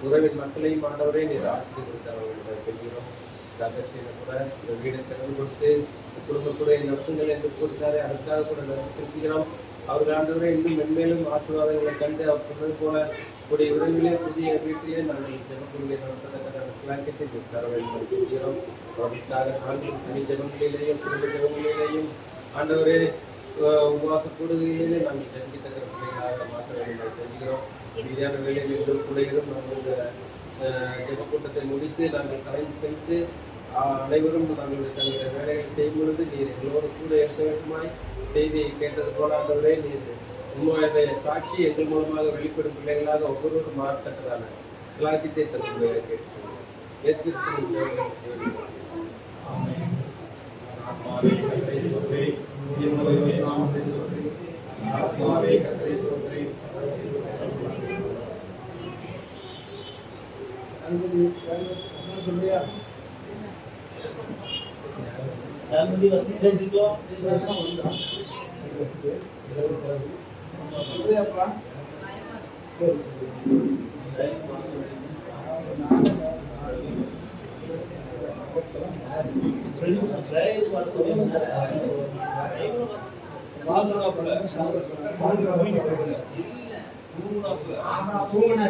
S2: உறவின் மக்களையும் ஆண்டவரை நீர் ஆசீர்வதித்தார்கள் கெஞ்சுகிறோம். செபஸ்டினை கூட இந்த வீடை திறந்து கொடுத்து குடும்பத்துடைய நடத்துங்கள் என்று கொடுத்தாரு, அதுக்காக கூட நன்றி செலுத்துகிறோம். அவர்கள் ஆண்டவரை இன்னும் மென்மேலும் ஆசீர்வாதங்களை கண்டு அவர் சொன்னது போல கூடிய விரைவிலே புதிய வீட்டிலே நாங்கள் ஜெபக்குழுவை நடத்துவதற்கான விளக்கத்தை தர வேண்டும் சொல்கிறோம். அவர்களுக்காக நாங்கள் தனி ஜெபங்களிலேயும் குடும்ப ஜெபங்களிலேயும் ஆண்டவரே உபவாச கூடுகையிலே நாங்கள் ஜெபிக்கிற பிள்ளைகளாக மாற்ற வேண்டும் சொல்கிறோம். மீதியான வேலைகளிலும் கூடையிலும் நாங்கள் இந்த ஜெபக்கூட்டத்தை முடித்து நாங்கள் கலைந்து சென்று அனைவரும் நாங்கள் தங்களுடைய வேலைகளை செய்யும் பொழுது நீர் எங்களோடு கூட இருக்க வேண்டுமாய் செய்தியை கேட்டது போல ஆண்டவரே நீர் உங்களுடைய சாட்சி எங்கள் மூலமாக வெளிப்படும் பிள்ளைகளாக ஒவ்வொருவரும் மாறத்தக்கதான சிலாக்கியத்தை தருவதாக கேட்கிறோம்.
S3: பிதாவே கர்த்தரை ஸ்தோத்திரி. என்னுடைய நாமத்தை ஸ்தோத்திரி. ஆத்மாவே கர்த்தரை ஸ்தோத்திரி.
S4: சொல்றியா? சொல்றியாப்பா? சரி சரி.
S7: தூங்கின